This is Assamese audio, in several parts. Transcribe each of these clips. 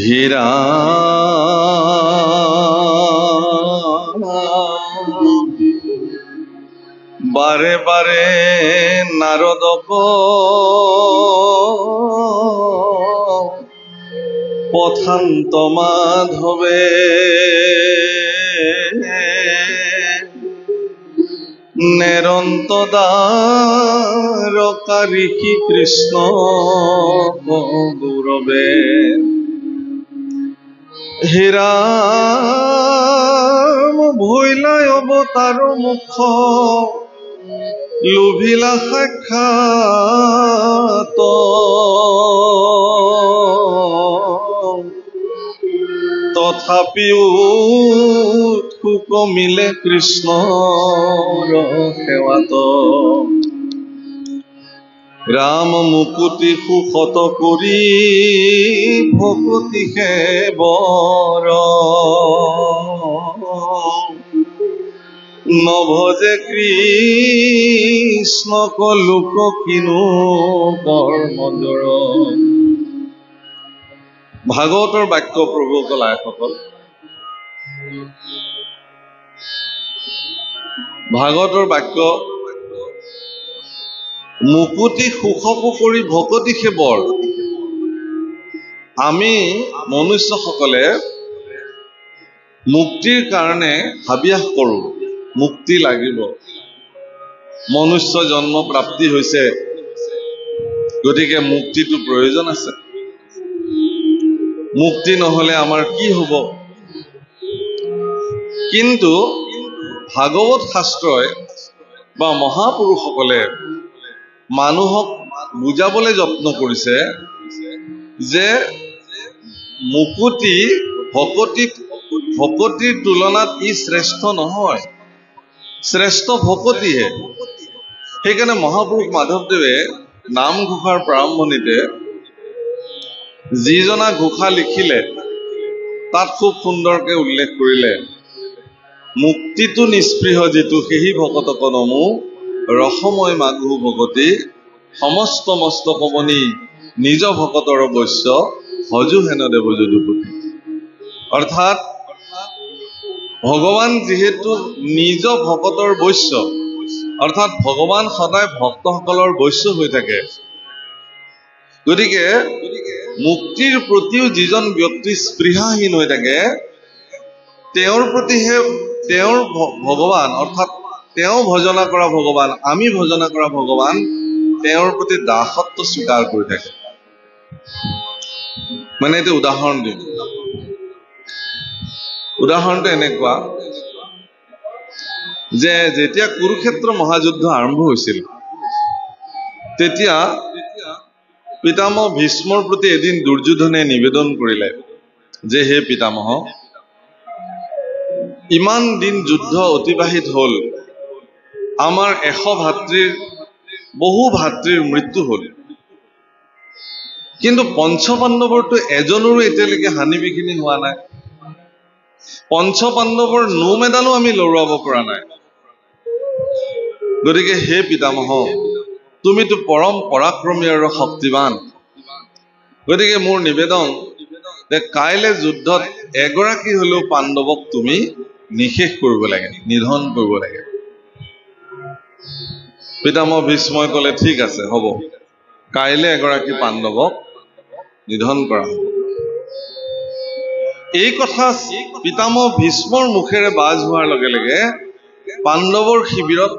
হীৰা বাৰে বাৰে নাৰদক পথান্ত মাধবে নেৰন্ত দ্বাৰকাৰী কৃষ্ণ গৌৰবে হীৰাম ভৈলাই অবতাৰ মুখ লোভিলা সাক্ষাৎ তথাপিও কমিলে কৃষ্ণৰ সেৱাত ৰাম মুকুতি সুখত কৰি ভকতি সেবৰ নভজে কৃষ্ণক লোক কিনো কৰ্মদৰ। ভাগৱতৰ বাক্য প্ৰভুসকল আইসকল, ভাগৱতৰ বাক্য মুকুতি সুখকো কৰি ভকতি সেবৰ। আমি মনুষ্যসকলে মুক্তিৰ কাৰণে হাবিয়াস কৰো, মুক্তি লাগিব, মনুষ্য জন্ম প্ৰাপ্তি হৈছে, গতিকে মুক্তিটো প্ৰয়োজন আছে। মুক্তি নহলে আমাৰ কি হ'ব? কিন্তু ভাগৱত শাস্ত্ৰই বা মহাপুৰুষসকলে মানুহক বুজাবলৈ যত্ন কৰিছে যে মুকুতি ভকতিৰ তুলনাত ই শ্ৰেষ্ঠ নহয়, শ্ৰেষ্ঠ ভকতিহে। সেইকাৰণে মহাপুৰুষ মাধৱদেৱে নামঘোষাৰ প্ৰাৰম্ভণিতে যিজনা ঘোষা লিখিলে তাত খুব সুন্দৰকে উল্লেখ কৰিলে, মুক্তিটো নিস্পৃহ যিটো সেহি ভকতক নমো ৰসময় মাঘু ভকতি সমস্ত মস্ত কমনি নিজ ভকতৰ বৈশ্য হজু হেন দেৱ যদুপতি। অৰ্থাৎ ভগৱান যিহেতু নিজ ভকতৰ বৈশ্য, অৰ্থাৎ ভগৱান সদায় ভক্তসকলৰ বৈশ্য হৈ থাকে, গতিকে মুক্তিৰ প্ৰতিও যিজন ব্যক্তি স্পৃহাহীন হৈ থাকে তেওঁৰ প্ৰতিহে তেওঁৰ ভগৱান, অৰ্থাৎ তেওঁ ভজনা কৰা ভগৱান, আমি ভজনা কৰা ভগৱান তেওঁৰ প্ৰতি দাসত্ব স্বীকাৰ কৰি থাকে। মানে এটা উদাহৰণ দিম। উদাহৰণটো এনেকুৱা যে যেতিয়া কুৰুক্ষেত্ৰ মহাযুদ্ধ আৰম্ভ হৈছিল তেতিয়া পিতামহ ভীষ্মৰ প্ৰতি এদিন দুৰ্যোধনে নিবেদন কৰিলে যে হে পিতামহ, ইমান দিন যুদ্ধ অতিবাহিত হল, আমাৰ 100 ভাতৃৰ বহু ভাতৃৰ মৃত্যু হল, কিন্তু পঞ্চপাণ্ডৱৰতো এজনৰো এতিয়ালৈকে হানি বিঘিনি হোৱা নাই, পঞ্চপাণ্ডৱৰ নোম এডালো আমি লৰোৱাব পৰা নাই। গতিকে হে পিতামহ, তুমিতো পৰম পৰাক্ৰমী আৰু শক্তিবান, গতিকে মোৰ নিবেদন যে কাইলে যুদ্ধত এগৰাকী হলেও পাণ্ডৱক তুমি নিশেষ কৰিব লাগে, নিধন কৰিব লাগে। পিতামহ ভীষ্মই কলে ঠিক আছে, হ'ব, কাইলে এগৰাকী পাণ্ডৱক নিধন কৰা হ'ব। এই কথা পিতামহ ভীষ্মৰ মুখেৰে বাজ হোৱাৰ লগে লগে পাণ্ডৱৰ শিবিৰত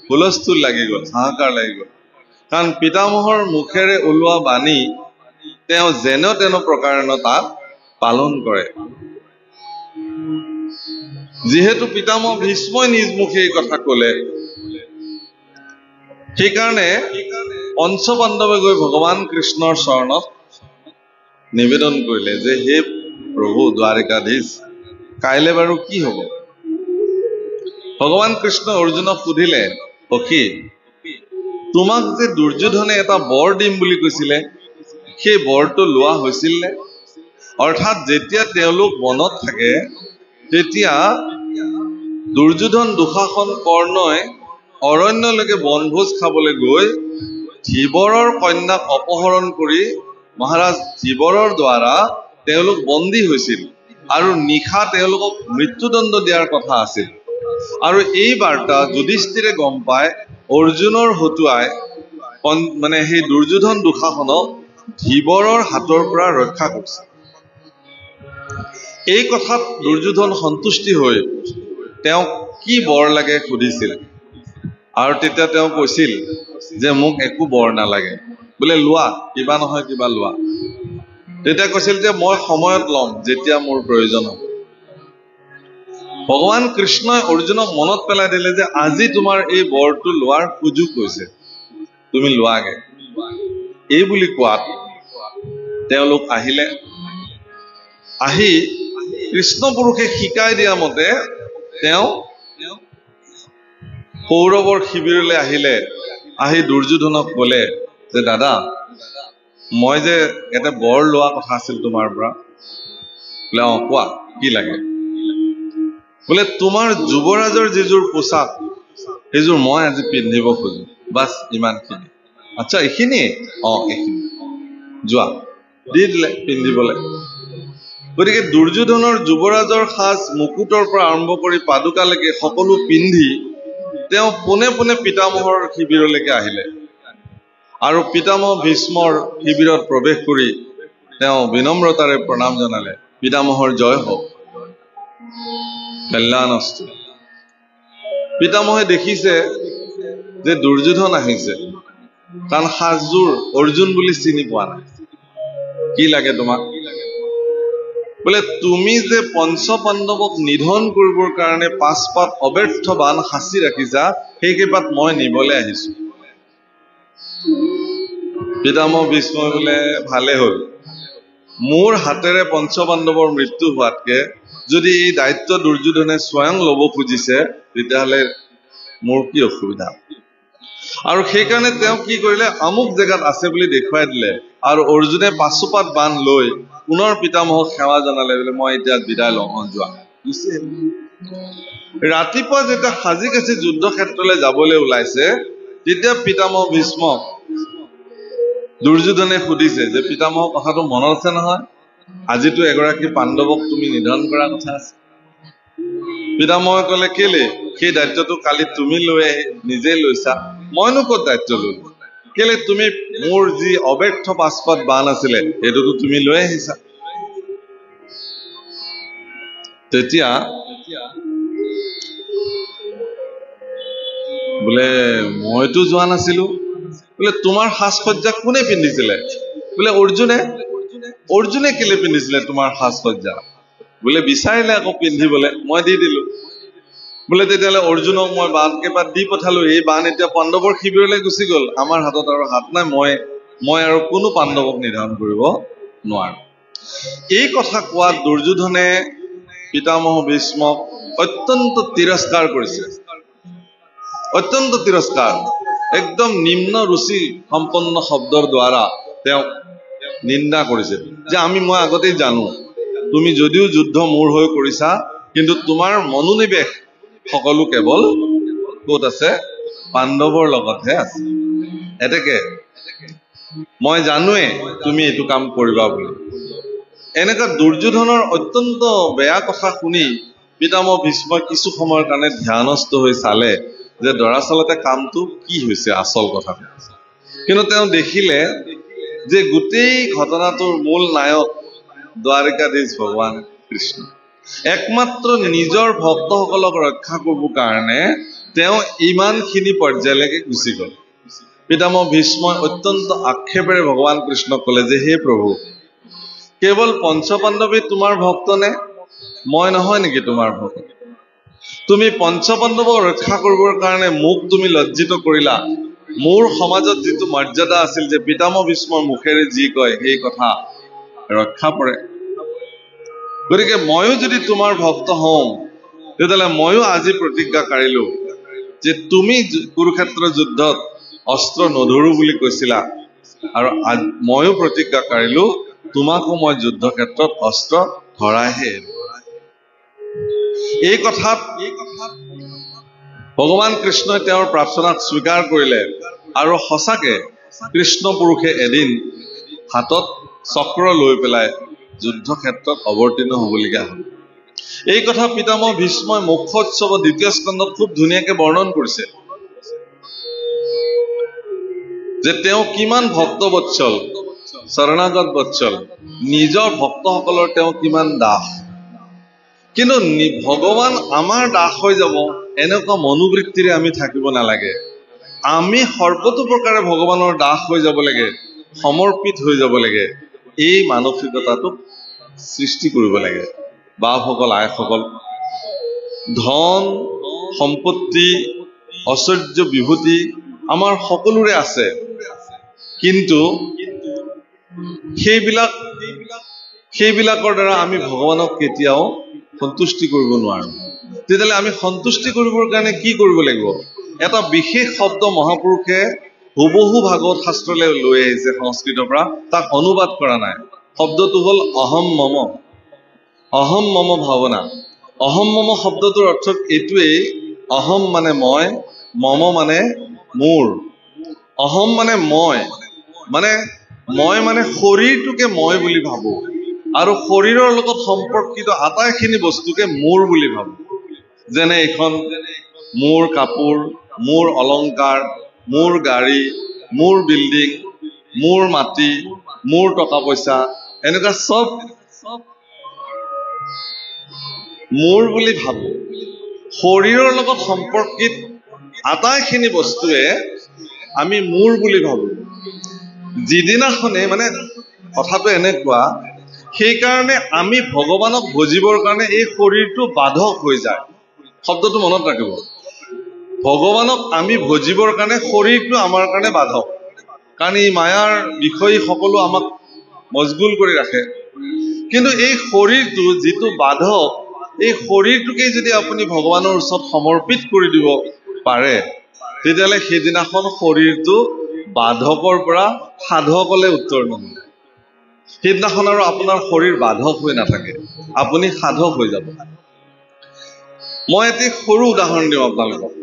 হুলস্থুল লাগি গল, হাহাকাৰ লাগি গল। কাৰণ পিতামহৰ মুখেৰে ওলোৱা বাণী তেওঁ যেন তেন প্ৰকাৰেণ তাক পালন কৰে। যিহেতু পিতামহ ভীষ্মই নিজ মুখে এই কথা কলে, সেইকাৰণে পঞ্চপাণ্ডৱে গৈ ভগৱান কৃষ্ণৰ চৰণত নিবেদন কৰিলে যে হে প্ৰভু দ্বাৰিকাধীশ, কাইলে বাৰু কি হব? ভগৱান কৃষ্ণ অৰ্জুনক সুধিলে, সখী, তোমাক যে দুৰ্যোধনে এটা বৰ দিম বুলি কৈছিলে, সেই বৰটো লোৱা হৈছিল নে? অৰ্থাৎ যেতিয়া তেওঁলোক বনত থাকে তেতিয়া দুৰ্যোধন দুঃশাসন কৰ্ণই অৰণ্যলৈকে বনভোজ খাবলৈ গৈ ধীবৰৰ কন্যাক অপহৰণ কৰি মহাৰাজ ধীবৰৰ দ্বাৰা তেওঁলোক বন্দী হৈছিল আৰু নিশা তেওঁলোকক মৃত্যুদণ্ড দিয়াৰ কথা আছিল আৰু এই বাৰ্তা যুধিষ্ঠিৰে গম পায় অৰ্জুনৰ হতুৱাই মানে সেই দুৰ্যোধন দুঃশাসনক ধীবৰৰ হাতৰ পৰা ৰক্ষা কৰিছে এই কথাত দুৰ্যোধন সন্তুষ্টি হৈ তেওঁ কি বৰ লাগে সুধিছিল আৰু তেতিয়া তেওঁ কৈছিল যে মোক একো বৰ নালাগে বোলে লোৱা কিবা নহয় কিবা লোৱা তেতিয়া কৈছিল যে মই সময়ত লম যেতিয়া মোৰ প্ৰয়োজন হ'ব ভগৱান কৃষ্ণই অৰ্জুনক মনত পেলাই দিলে যে আজি তোমাৰ এই বৰটো লোৱাৰ সুযোগ হৈছে তুমি লোৱাগে এই বুলি কোৱাত তেওঁলোক আহিলে আহি কৃষ্ণ পুৰুষে শিকাই দিয়া মতে তেওঁ কৌৰৱৰ শিবিৰলৈ আহিলে আহি দুৰ্যোধনক ক'লে যে দাদা মই যে এটা বৰ লোৱা কথা আছিল তোমাৰ পৰা বোলে কোৱা কি লাগে বোলে তোমাৰ যুৱৰাজৰ যিযোৰ পোছাক সেইযোৰ মই আজি পিন্ধিব খোজো বাছ ইমানখিনি আচ্ছা এইখিনিয়ে এইখিনি যোৱা দি দিলে পিন্ধিবলৈ গতিকে দুৰ্যোধনৰ যুৱৰাজৰ সাজ মুকুটৰ পৰা আৰম্ভ কৰি পাদুকালৈকে সকলো পিন্ধি তেওঁ পোনে পোনে পিতামহৰ শিবিৰলৈকে আহিলে আৰু পিতামহ ভীষ্মৰ শিবিৰত প্ৰৱেশ কৰি তেওঁ বিনম্ৰতাৰে প্ৰণাম জনালে পিতামহৰ জয় হওক কল্যাণস্তু পিতামহে দেখিছে যে দুৰ্যোধন আহিছে কাৰণ সাজযোৰ অৰ্জুন বুলি চিনি পোৱা নাই কি লাগে তোমাক বোলে তুমি যে পঞ্চ পাণ্ডৱক নিধন কৰিবৰ কাৰণে 5 পাত অব্যৰ্থ বাণ সাঁচি ৰাখিছা সেই কেইপাত মই নিবলৈ আহিছো পিতামহ ভীষ্মই বোলে ভালে হ'ল মোৰ হাতেৰে পঞ্চ পাণ্ডৱৰ মৃত্যু হোৱাতকে যদি এই দায়িত্ব দুৰ্যোধনে স্বয়ং ল'ব খুজিছে তেতিয়াহ'লে মোৰ কি অসুবিধা আৰু সেইকাৰণে তেওঁ কি কৰিলে আমুক জেগাত আছে বুলি দেখুৱাই দিলে আৰু অৰ্জুনে 5 পাত বাণ লৈ পুনৰ পিতামহক সেৱা জনালে বোলে মই এতিয়া বিদায় লওঁ যোৱা ৰাতিপুৱা যেতিয়া সাজি কাচি যুদ্ধ ক্ষেত্ৰলৈ যাবলৈ ওলাইছে তেতিয়া পিতামহ ভীষ্মক দুৰ্যোধনে সুধিছে যে পিতামহ কথাটো মনত আছে নহয় আজিতো এগৰাকী পাণ্ডৱক তুমি নিধন কৰা কথা আছে পিতামহে ক'লে কেলে সেই দায়িত্বটো কালি তুমি লৈ নিজে লৈছা মইনো ক'ত দায়িত্ব ললো কেলে তুমি মোৰ যি অব্যৰ্থ 5 পাত বাণ আছিলে এইটোতো তুমি লৈ আহিছা তেতিয়া বোলে মইতো যোৱা নাছিলো বোলে তোমাৰ সাজ সজ্জা কোনে পিন্ধিছিলে বোলে অৰ্জুনে কেলে পিন্ধিছিলে তোমাৰ সাজ সজ্জা বোলে বিচাৰিলে আকৌ পিন্ধিবলৈ মই দি দিলো বোলে তেতিয়াহ'লে অৰ্জুনক মই বাণ কেইপাত দি পঠালো এই বাণ এতিয়া পাণ্ডৱৰ শিবিৰলৈ গুচি গ'ল আমাৰ হাতত আৰু হাত নাই মই আৰু কোনো পাণ্ডৱক নিধন কৰিব নোৱাৰো এই কথা কোৱাত দুৰ্যোধনে পিতামহ ভীষ্মক অত্যন্ত তিৰস্কাৰ কৰিছে অত্যন্ত তিৰস্কাৰ একদম নিম্ন ৰুচি সম্পন্ন শব্দৰ দ্বাৰা তেওঁ নিন্দা কৰিছে যে মই আগতেই জানো তুমি যদিও যুদ্ধ মোৰ হৈ কৰিছা কিন্তু তোমাৰ মনোনিৱেশ সকলো কেৱল ক'ত আছে পাণ্ডৱৰ লগতহে আছে এতেকে মই জানোৱে তুমি এইটো কাম কৰিবা বুলি এনেকা দুৰ্যোধনৰ অত্যন্ত বেয়া কথা শুনি পিতামহ ভীষ্মই কিছু সময়ৰ কাৰণে ধ্যানস্থ হৈ চালে যে দৰাচলতে কামটো কি হৈছে আচল কথাটো কিন্তু তেওঁ দেখিলে যে গোটেই ঘটনাটোৰ মূল নায়ক দ্বাৰিকাধীশ ভগৱান কৃষ্ণ একমাত্ৰ নিজৰ ভক্তসকলক ৰক্ষা কৰিবৰ কাৰণে তেওঁ ইমানখিনি পৰ্যায়লৈকে গুচি গ'ল পিতামহ ভীষ্মই অত্যন্ত আক্ষেপেৰে ভগৱান কৃষ্ণক ক'লে যে হে প্ৰভু কেৱল পঞ্চপাণ্ডৱী তোমাৰ ভক্ত নে মই নহয় নেকি তোমাৰ ভক্ত তুমি পঞ্চপাণ্ডৱক ৰক্ষা কৰিবৰ কাৰণে মোক তুমি লজ্জিত কৰিলা মোৰ সমাজত যিটো মৰ্যাদা আছিল যে পিতামহ ভীষ্মৰ মুখেৰে যি কয় সেই কথা ৰক্ষা পৰে গতিকে ময়ো যদি তোমাৰ ভক্ত হওঁ তেতিয়াহ'লে ময়ো আজি প্ৰতিজ্ঞা কাঢ়িলো যে তুমি কুৰুক্ষেত্ৰ যুদ্ধত অস্ত্ৰ নধৰো বুলি কৈছিলা আৰু ময়ো প্ৰতিজ্ঞা কাঢ়িলো তোমাকো মই যুদ্ধ ক্ষেত্ৰত অস্ত্ৰ ধৰাইহে এই কথাত ভগৱান কৃষ্ণই তেওঁৰ প্ৰাৰ্থনাক স্বীকাৰ কৰিলে আৰু সঁচাকে কৃষ্ণ পুৰুষে এদিন হাতত চক্ৰ লৈ পেলাই যুদ্ধ ক্ষেত্ৰত অৱতীৰ্ণ হ'বলগীয়া হ'ল। এই কথা পিতামহ ভীষ্মই মোক্ষোৎসৱৰ 2য় স্কন্ধত খুব ধুনীয়াকে বৰ্ণন কৰিছে যে তেওঁ কিমান ভক্তবৎসল, শৰণাগত বৎসল, নিজৰ ভক্তসকলৰ তেওঁ কিমান দাস। কিন্তু ভগৱান আমাৰ দাস হৈ যাব এনেকুৱা মনোবৃত্তিৰে আমি থাকিব নালাগে। আমি সৰ্বতো প্ৰকাৰে ভগৱানৰ দাস হৈ যাব লাগে, সমৰ্পিত হৈ যাব লাগে। এই মানসিকতাটো সৃষ্টি কৰিব লাগে। বাপসকল, আইসকল, ধন সম্পত্তি ঐশ্বৰ্য বিভূতি আমাৰ সকলোৰে আছে, কিন্তু সেইবিলাকৰ দ্বাৰা আমি ভগৱানক কেতিয়াও সন্তুষ্টি কৰিব নোৱাৰো। তেতিয়াহ'লে আমি সন্তুষ্টি কৰিবৰ কাৰণে কি কৰিব লাগিব? এটা বিশেষ শব্দ মহাপুৰুষে হুবহু ভাগৱত শাস্ত্ৰলৈ লৈ আহিছে সংস্কৃতৰ পৰা, তাক অনুবাদ কৰা নাই। শব্দটো হ'ল অহম মম। অহম মম ভাৱনা। অহম মম শব্দটোৰ অৰ্থ এইটোৱেই, অহম মানে মই, মম মানে মোৰ। অহম মানে মই মানে শৰীৰটোকে মই বুলি ভাবো, আৰু শৰীৰৰ লগত সম্পৰ্কিত আটাইখিনি বস্তুকে মোৰ বুলি ভাবো। যেনে এইখন মোৰ কাপোৰ, মোৰ অলংকাৰ, মোৰ গাড়ী, মোৰ বিল্ডিং, মোৰ মাটি, মোৰ টকা পইচা, এনেকুৱা চব মোৰ বুলি ভাবো। শৰীৰৰ লগত সম্পৰ্কিত আটাইখিনি বস্তুৱে আমি মোৰ বুলি ভাবো। যিদিনাখনে মানে কথাটো এনেকুৱা, সেইকাৰণে আমি ভগৱানক ভজিবৰ কাৰণে এই শৰীৰটো বাধক হৈ যায়। শব্দটো মনত ৰাখিব। ভগৱানক আমি ভজিবৰ কাৰণে শৰীৰটো আমাৰ কাৰণে বাধক, কাৰণ ই মায়াৰ বিষয় সকলো আমাক মজগুল কৰি ৰাখে। কিন্তু এই শৰীৰটো যিটো বাধক, এই শৰীৰটোকে যদি আপুনি ভগৱানৰ ওচৰত সমৰ্পিত কৰি দিব পাৰে, তেতিয়াহ'লে সেইদিনাখন শৰীৰটো বাধকৰ পৰা সাধকলৈ উত্তৰণ হ'ব। সেইদিনাখন আৰু আপোনাৰ শৰীৰ বাধক হৈ নাথাকে, আপুনি সাধক হৈ যাব। মই এটি সৰু উদাহৰণ দিওঁ আপোনালোকক।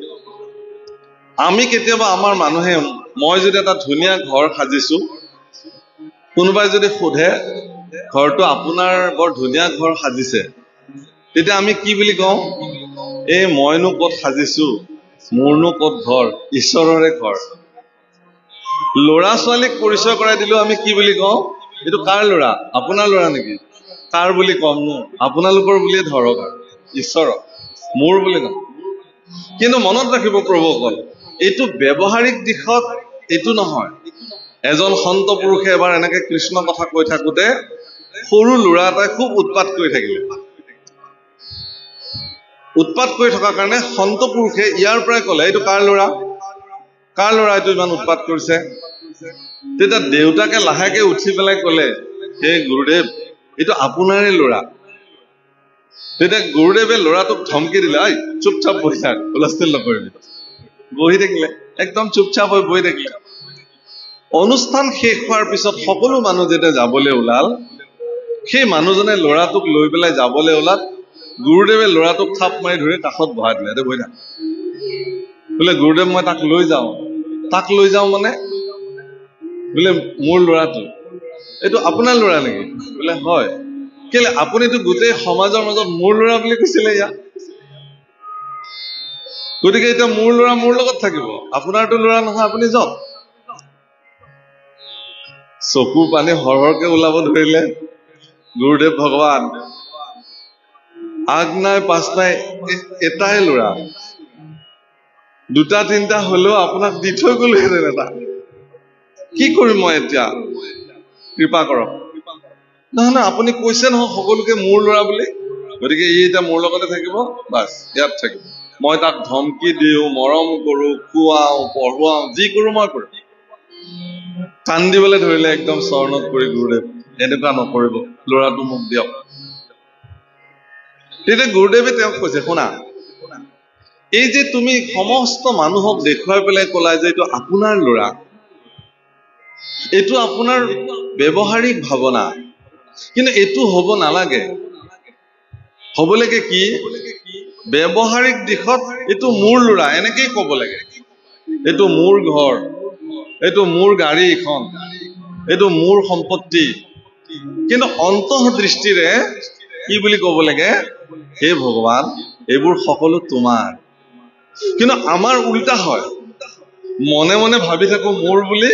আমি কেতিয়াবা আমাৰ মানুহে, মই যদি এটা ধুনীয়া ঘৰ সাজিছো, কোনোবাই যদি সোধে ঘৰটো আপোনাৰ বৰ ধুনীয়া ঘৰ সাজিছে, তেতিয়া আমি কি বুলি কওঁ? এই মইনো ক'ত সাজিছো, মোৰনো ক'ত ঘৰ, ঈশ্বৰৰে ঘৰ। ল'ৰা ছোৱালীক পৰিচয় কৰাই দিলেও আমি কি বুলি কওঁ? এইটো কাৰ ল'ৰা? আপোনাৰ ল'ৰা নেকি? কাৰ বুলি কম নো? আপোনালোকৰ বুলিয়ে ধৰক, ঈশ্বৰৰ, মোৰ বুলি নহয়। কিন্তু মনত ৰাখিব প্ৰভুসকল, এইটো ব্যৱহাৰিক দিশত এইটো নহয়। এজন সন্ত পুৰুষে এবাৰ এনেকে কৃষ্ণ কথা কৈ থাকোতে সৰু ল'ৰা এটাই খুব উৎপাত কৰি থাকিলে। উৎপাত কৰি থকাৰ কাৰণে সন্ত পুৰুষে ইয়াৰ পৰাই ক'লে, এইটো কাৰ ল'ৰা? কাৰ ল'ৰা এইটো ইমান উৎপাত কৰিছে? তেতিয়া দেউতাকে লাহেকে উঠি পেলাই ক'লে, হে গুৰুদেৱ, এইটো আপোনাৰে ল'ৰা। তেতিয়া গুৰুদেৱে ল'ৰাটোক ধমকি দিলে, আই চুপচাপ বহি থাক, হুলস্থুল নকৰিবি। বহি থাকিলে, একদম চুপচাপ হৈ বহি থাকিলে। অনুষ্ঠান শেষ হোৱাৰ পিছত সকলো মানুহ যেতিয়া যাবলৈ ওলাল, সেই মানুহজনে ল'ৰাটোক লৈ পেলাই যাবলৈ ওলাল, গুৰুদেৱে ল'ৰাটোক থাপ মাৰি ধৰি কাষত বহাই দিলে, বহি থাক। বোলে গুৰুদেৱ মই তাক লৈ যাওঁ। তাক লৈ যাওঁ মানে? বোলে মোৰ ল'ৰাটো। এইটো আপোনাৰ ল'ৰা নেকি? বোলে হয়। কেলে? আপুনিতো গোটেই সমাজৰ মাজত মোৰ ল'ৰা বুলি কৈছিলে ইয়াক। গতিকে এতিয়া মোৰ ল'ৰা মোৰ লগত থাকিব, আপোনাৰতো ল'ৰা নহয়, আপুনি যাওক। চকু পানী হৰহৰকে ওলাব ধৰিলে। গুৰুদেৱ ভগৱান, আগ নাই পাছ নাই, এটাই ল'ৰা, দুটা তিনিটা হলেও আপোনাক দি থৈ গলোহেঁতেন এটা। কি কৰিম মই এতিয়া? কৃপা কৰক। নহয় নহয়, আপুনি কৈছে নহয় সকলোকে মোৰ ল'ৰা বুলি, গতিকে ই এতিয়া মোৰ লগতে থাকিব, বাছ ইয়াত থাকিব। মই তাক ধমকি দিওঁ, মৰম কৰো, খুৱাও, পঢ়ুৱাও, যি কৰো মই কৰিম। কান্দিবলৈ ধৰিলে একদম চৰণত পৰি, গুৰুদেৱ এনেকুৱা নকৰিব, ল'ৰাটো মোক দিয়ক। তেতিয়া গুৰুদেৱে তেওঁক কৈছে, শুনা, এই যে তুমি সমস্ত মানুহক দেখুৱাই পেলাই ক'লা যে এইটো আপোনাৰ ল'ৰা, এইটো আপোনাৰ ব্যৱহাৰিক ভাৱনা, কিন্তু এইটো হ'ব নালাগে। হ'ব লাগে কি? ব্যৱহাৰিক দিশত এইটো মোৰ ল'ৰা এনেকেই ক'ব লাগে। এইটো মোৰ ঘৰ, এইটো মোৰ গাড়ী এখন, এইটো মোৰ সম্পত্তি, কিন্তু অন্তঃদৃষ্টিৰে কি বুলি ক'ব লাগে, হে ভগৱান এইবোৰ সকলো তোমাৰ। কিন্তু আমাৰ উল্টা হয়, মনে মনে ভাবি থাকো মোৰ বুলি,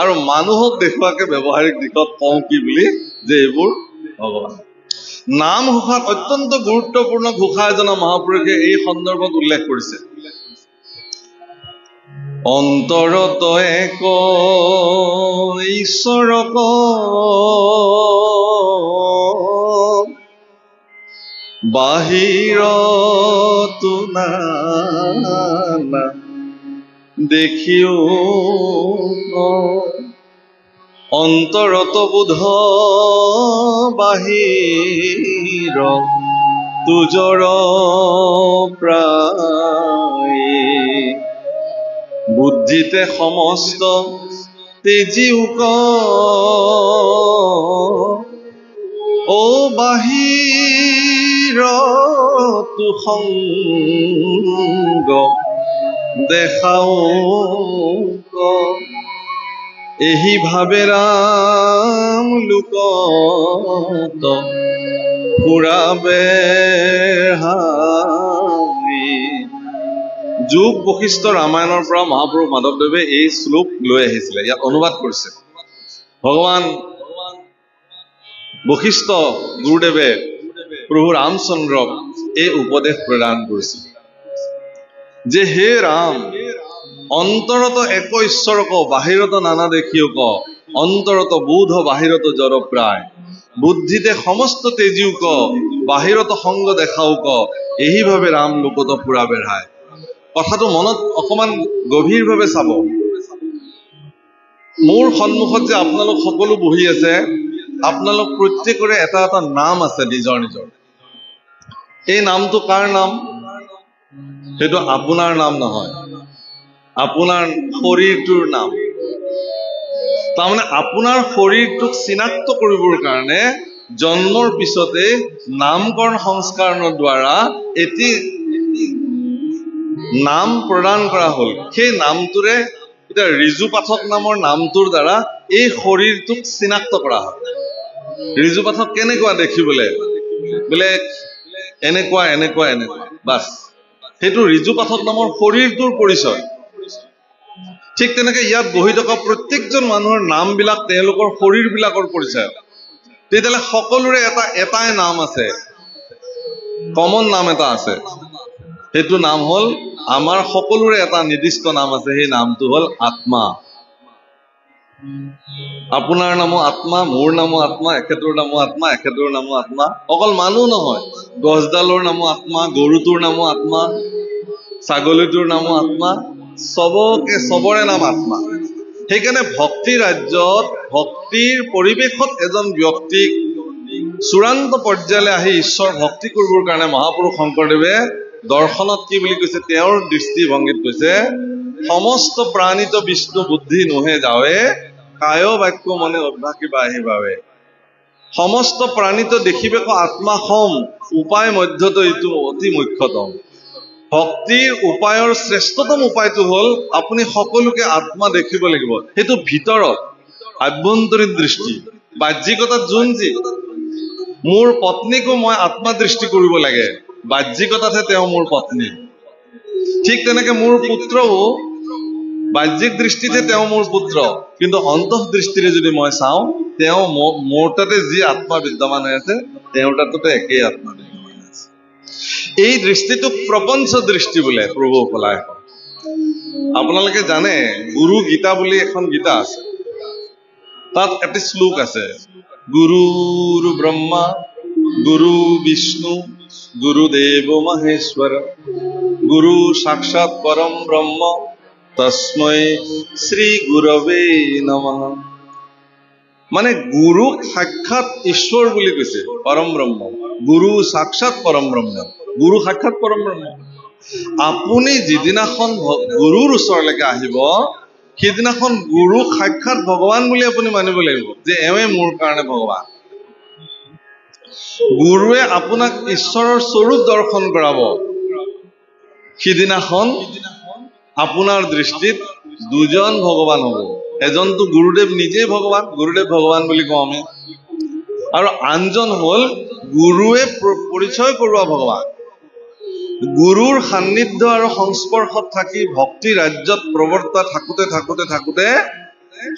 আৰু মানুহক দেখুৱাকে ব্যৱহাৰিক দিশত কওঁ কি বুলি, যে এইবোৰ ভগৱান। নাম ঘোষাত অত্যন্ত গুৰুত্বপূৰ্ণ ঘোষা এজনা মহাপুৰুষে এই সন্দৰ্ভত উল্লেখ কৰিছে। অন্তৰত এক ঈশ্বৰক বাহিৰতো নানা দেখিও, অন্তৰত বোধ বাহিৰ তুজৰ প্ৰায়, বুদ্ধিতে সমস্ত তেজিউক ও বাহিৰ তু সংগ দেখাও, এহি ভাবে ৰাম লোকত ফুৰাবে হাৰি। যোগ বশিষ্ঠ ৰামায়ণৰ পৰা মহাপুৰুষ মাধৱদেৱে এই শ্লোক লৈ আহিছিলে, ইয়াত অনুবাদ কৰিছে। ভগৱান বশিষ্ঠ গুৰুদেৱে প্ৰভু ৰামচন্দ্ৰক এই উপদেশ প্ৰদান কৰিছিল যে হে ৰাম, অন্তৰত এক ঈশ্বৰক বাহিৰত নানা দেখিও ক, অন্তৰত বোধ বাহিৰত জড় প্ৰায়, বুদ্ধিতে সমস্ত তেজিও ক, বাহিৰত সংগ দেখাও ক, এহি ভাবে ৰাম লোকত ফুৰা বেঢ়ায়। কথাটো মনত অকমান গভীৰভাৱে চাব। মোৰ সন্মুখত যে আপোনালোক সকলো বহি আছে, আপোনালোক প্ৰত্যেকৰে এটা এটা নাম আছে নিজৰ নিজৰ। এই নামটো কাৰ নাম? সেইটো আপোনাৰ নাম নহয়, আপোনাৰ শৰীৰটোৰ নাম। তাৰমানে আপোনাৰ শৰীৰটোক চিনাক্ত কৰিবৰ কাৰণে জন্মৰ পিছতে নামকৰণ সংস্কাৰণৰ দ্বাৰা এটি নাম প্ৰদান কৰা হ'ল। সেই নামটোৰে এতিয়া ৰিজু পাঠক নামৰ নামটোৰ দ্বাৰা এই শৰীৰটোক চিনাক্ত কৰা হয়। ৰিজু পাঠক কেনেকুৱা দেখিবলৈ, বোলে এনেকুৱা এনেকুৱা এনেকুৱা, বাছ সেইটো ৰিজু পাঠক নামৰ শৰীৰটোৰ পৰিচয়। ঠিক তেনেকে ইয়াত বহি থকা প্ৰত্যেকজন মানুহৰ নামবিলাক তেওঁলোকৰ শৰীৰবিলাকৰ পৰিচয়। তেতিয়াহ'লে সকলোৰে এটাই নাম আছে, কমন নাম এটা আছে। সেইটো নাম হ'ল, আমাৰ সকলোৰে এটা নিৰ্দিষ্ট নাম আছে, সেই নামটো হ'ল আত্মা। আপোনাৰ নামো আত্মা, মোৰ নামো আত্মা, এখেতৰ নামো আত্মা, এখেতৰ নামো আত্মা। অকল মানুহ নহয়, গছডালৰ নামো আত্মা, গৰুটোৰ নামো আত্মা, ছাগলীটোৰ নামো আত্মা, চবৰে নাম আত্মা। সেইকাৰণে ভক্তি ৰাজ্যত, ভক্তিৰ পৰিৱেশত এজন ব্যক্তিক চূড়ান্ত পৰ্যায়লৈ আহি ঈশ্বৰ ভক্তি কৰিবৰ কাৰণে মহাপুৰুষ শংকৰদেৱে দৰ্শনত কি বুলি কৈছে, তেওঁৰ দৃষ্টিভংগীত কৈছে, সমস্ত প্ৰাণিত বিষ্ণু বুদ্ধি নোহে যাৱে, কায় বাক্য মনে অভ্যাসী বা আহি বাবে। সমস্ত প্ৰাণিত দেখিবে আত্মা সম, উপায় মধ্যতো এইটো অতি মুখ্যতম। ভক্তিৰ উপায়ৰ শ্ৰেষ্ঠতম উপায়টো হ'ল আপুনি সকলোকে আত্মা দেখিব লাগিব। সেইটো ভিতৰত আভ্যন্তৰীণ দৃষ্টি। বাহ্যিকতাত যোন যি, মোৰ পত্নীকো মই আত্মা দৃষ্টি কৰিব লাগে, বাহ্যিকতাতহে তেওঁ মোৰ পত্নী। ঠিক তেনেকে মোৰ পুত্ৰও বাহ্যিক দৃষ্টিতে তেওঁ মোৰ পুত্ৰ, কিন্তু অন্তঃ দৃষ্টিৰে যদি মই চাওঁ, তেওঁ মোৰ তাতে যি আত্মা বিদ্যমান হৈ আছে, তেওঁৰ তাতো একেই আত্মা বিদ্যমান আছে। এই দৃষ্টিটোক প্ৰপঞ্চ দৃষ্টি বোলে প্ৰভু ফলাই। আপোনালোকে জানে গুৰু গীতা বুলি এখন গীতা আছে, তাত এটি শ্লোক আছে, গুৰুৰ ব্ৰহ্মা গুৰু বিষ্ণু গুৰুদেৱ মহেশ্বৰ গুৰু সাক্ষাৎ পৰম ব্ৰহ্ম তস্मै শ্ৰী গুৰৱে নমঃ। মানে গুৰু সাক্ষাৎ ঈশ্বৰ বুলি কৈছে, পৰম ব্ৰহ্ম। গুৰু সাক্ষাৎ পৰম ব্ৰহ্ম, গুৰু সাক্ষাৎ পৰম ব্ৰহ্ম। আপুনি যিদিনাখন গুৰুৰ ওচৰলৈকে আহিব, সেইদিনাখন গুৰু সাক্ষাৎ ভগৱান বুলি আপুনি মানিব লাগিব, যে এওঁৱে মোৰ কাৰণে ভগৱান। গুৰুৱে আপোনাক ঈশ্বৰৰ স্বৰূপ দৰ্শন কৰাব। সিদিনাখন আপোনাৰ দৃষ্টিত দুজন ভগৱান হ'ব। এজনটো গুৰুদেৱ নিজেই ভগৱান, গুৰুদেৱ ভগৱান বুলি কওঁ আমি। আৰু আনজন হ'ল গুৰুৱে পৰিচয় কৰোৱা ভগৱান। গুৰুৰ সান্নিধ্য আৰু সংস্পৰ্শত থাকি ভক্তি ৰাজ্যত প্ৰৱৰ্তা থাকোতে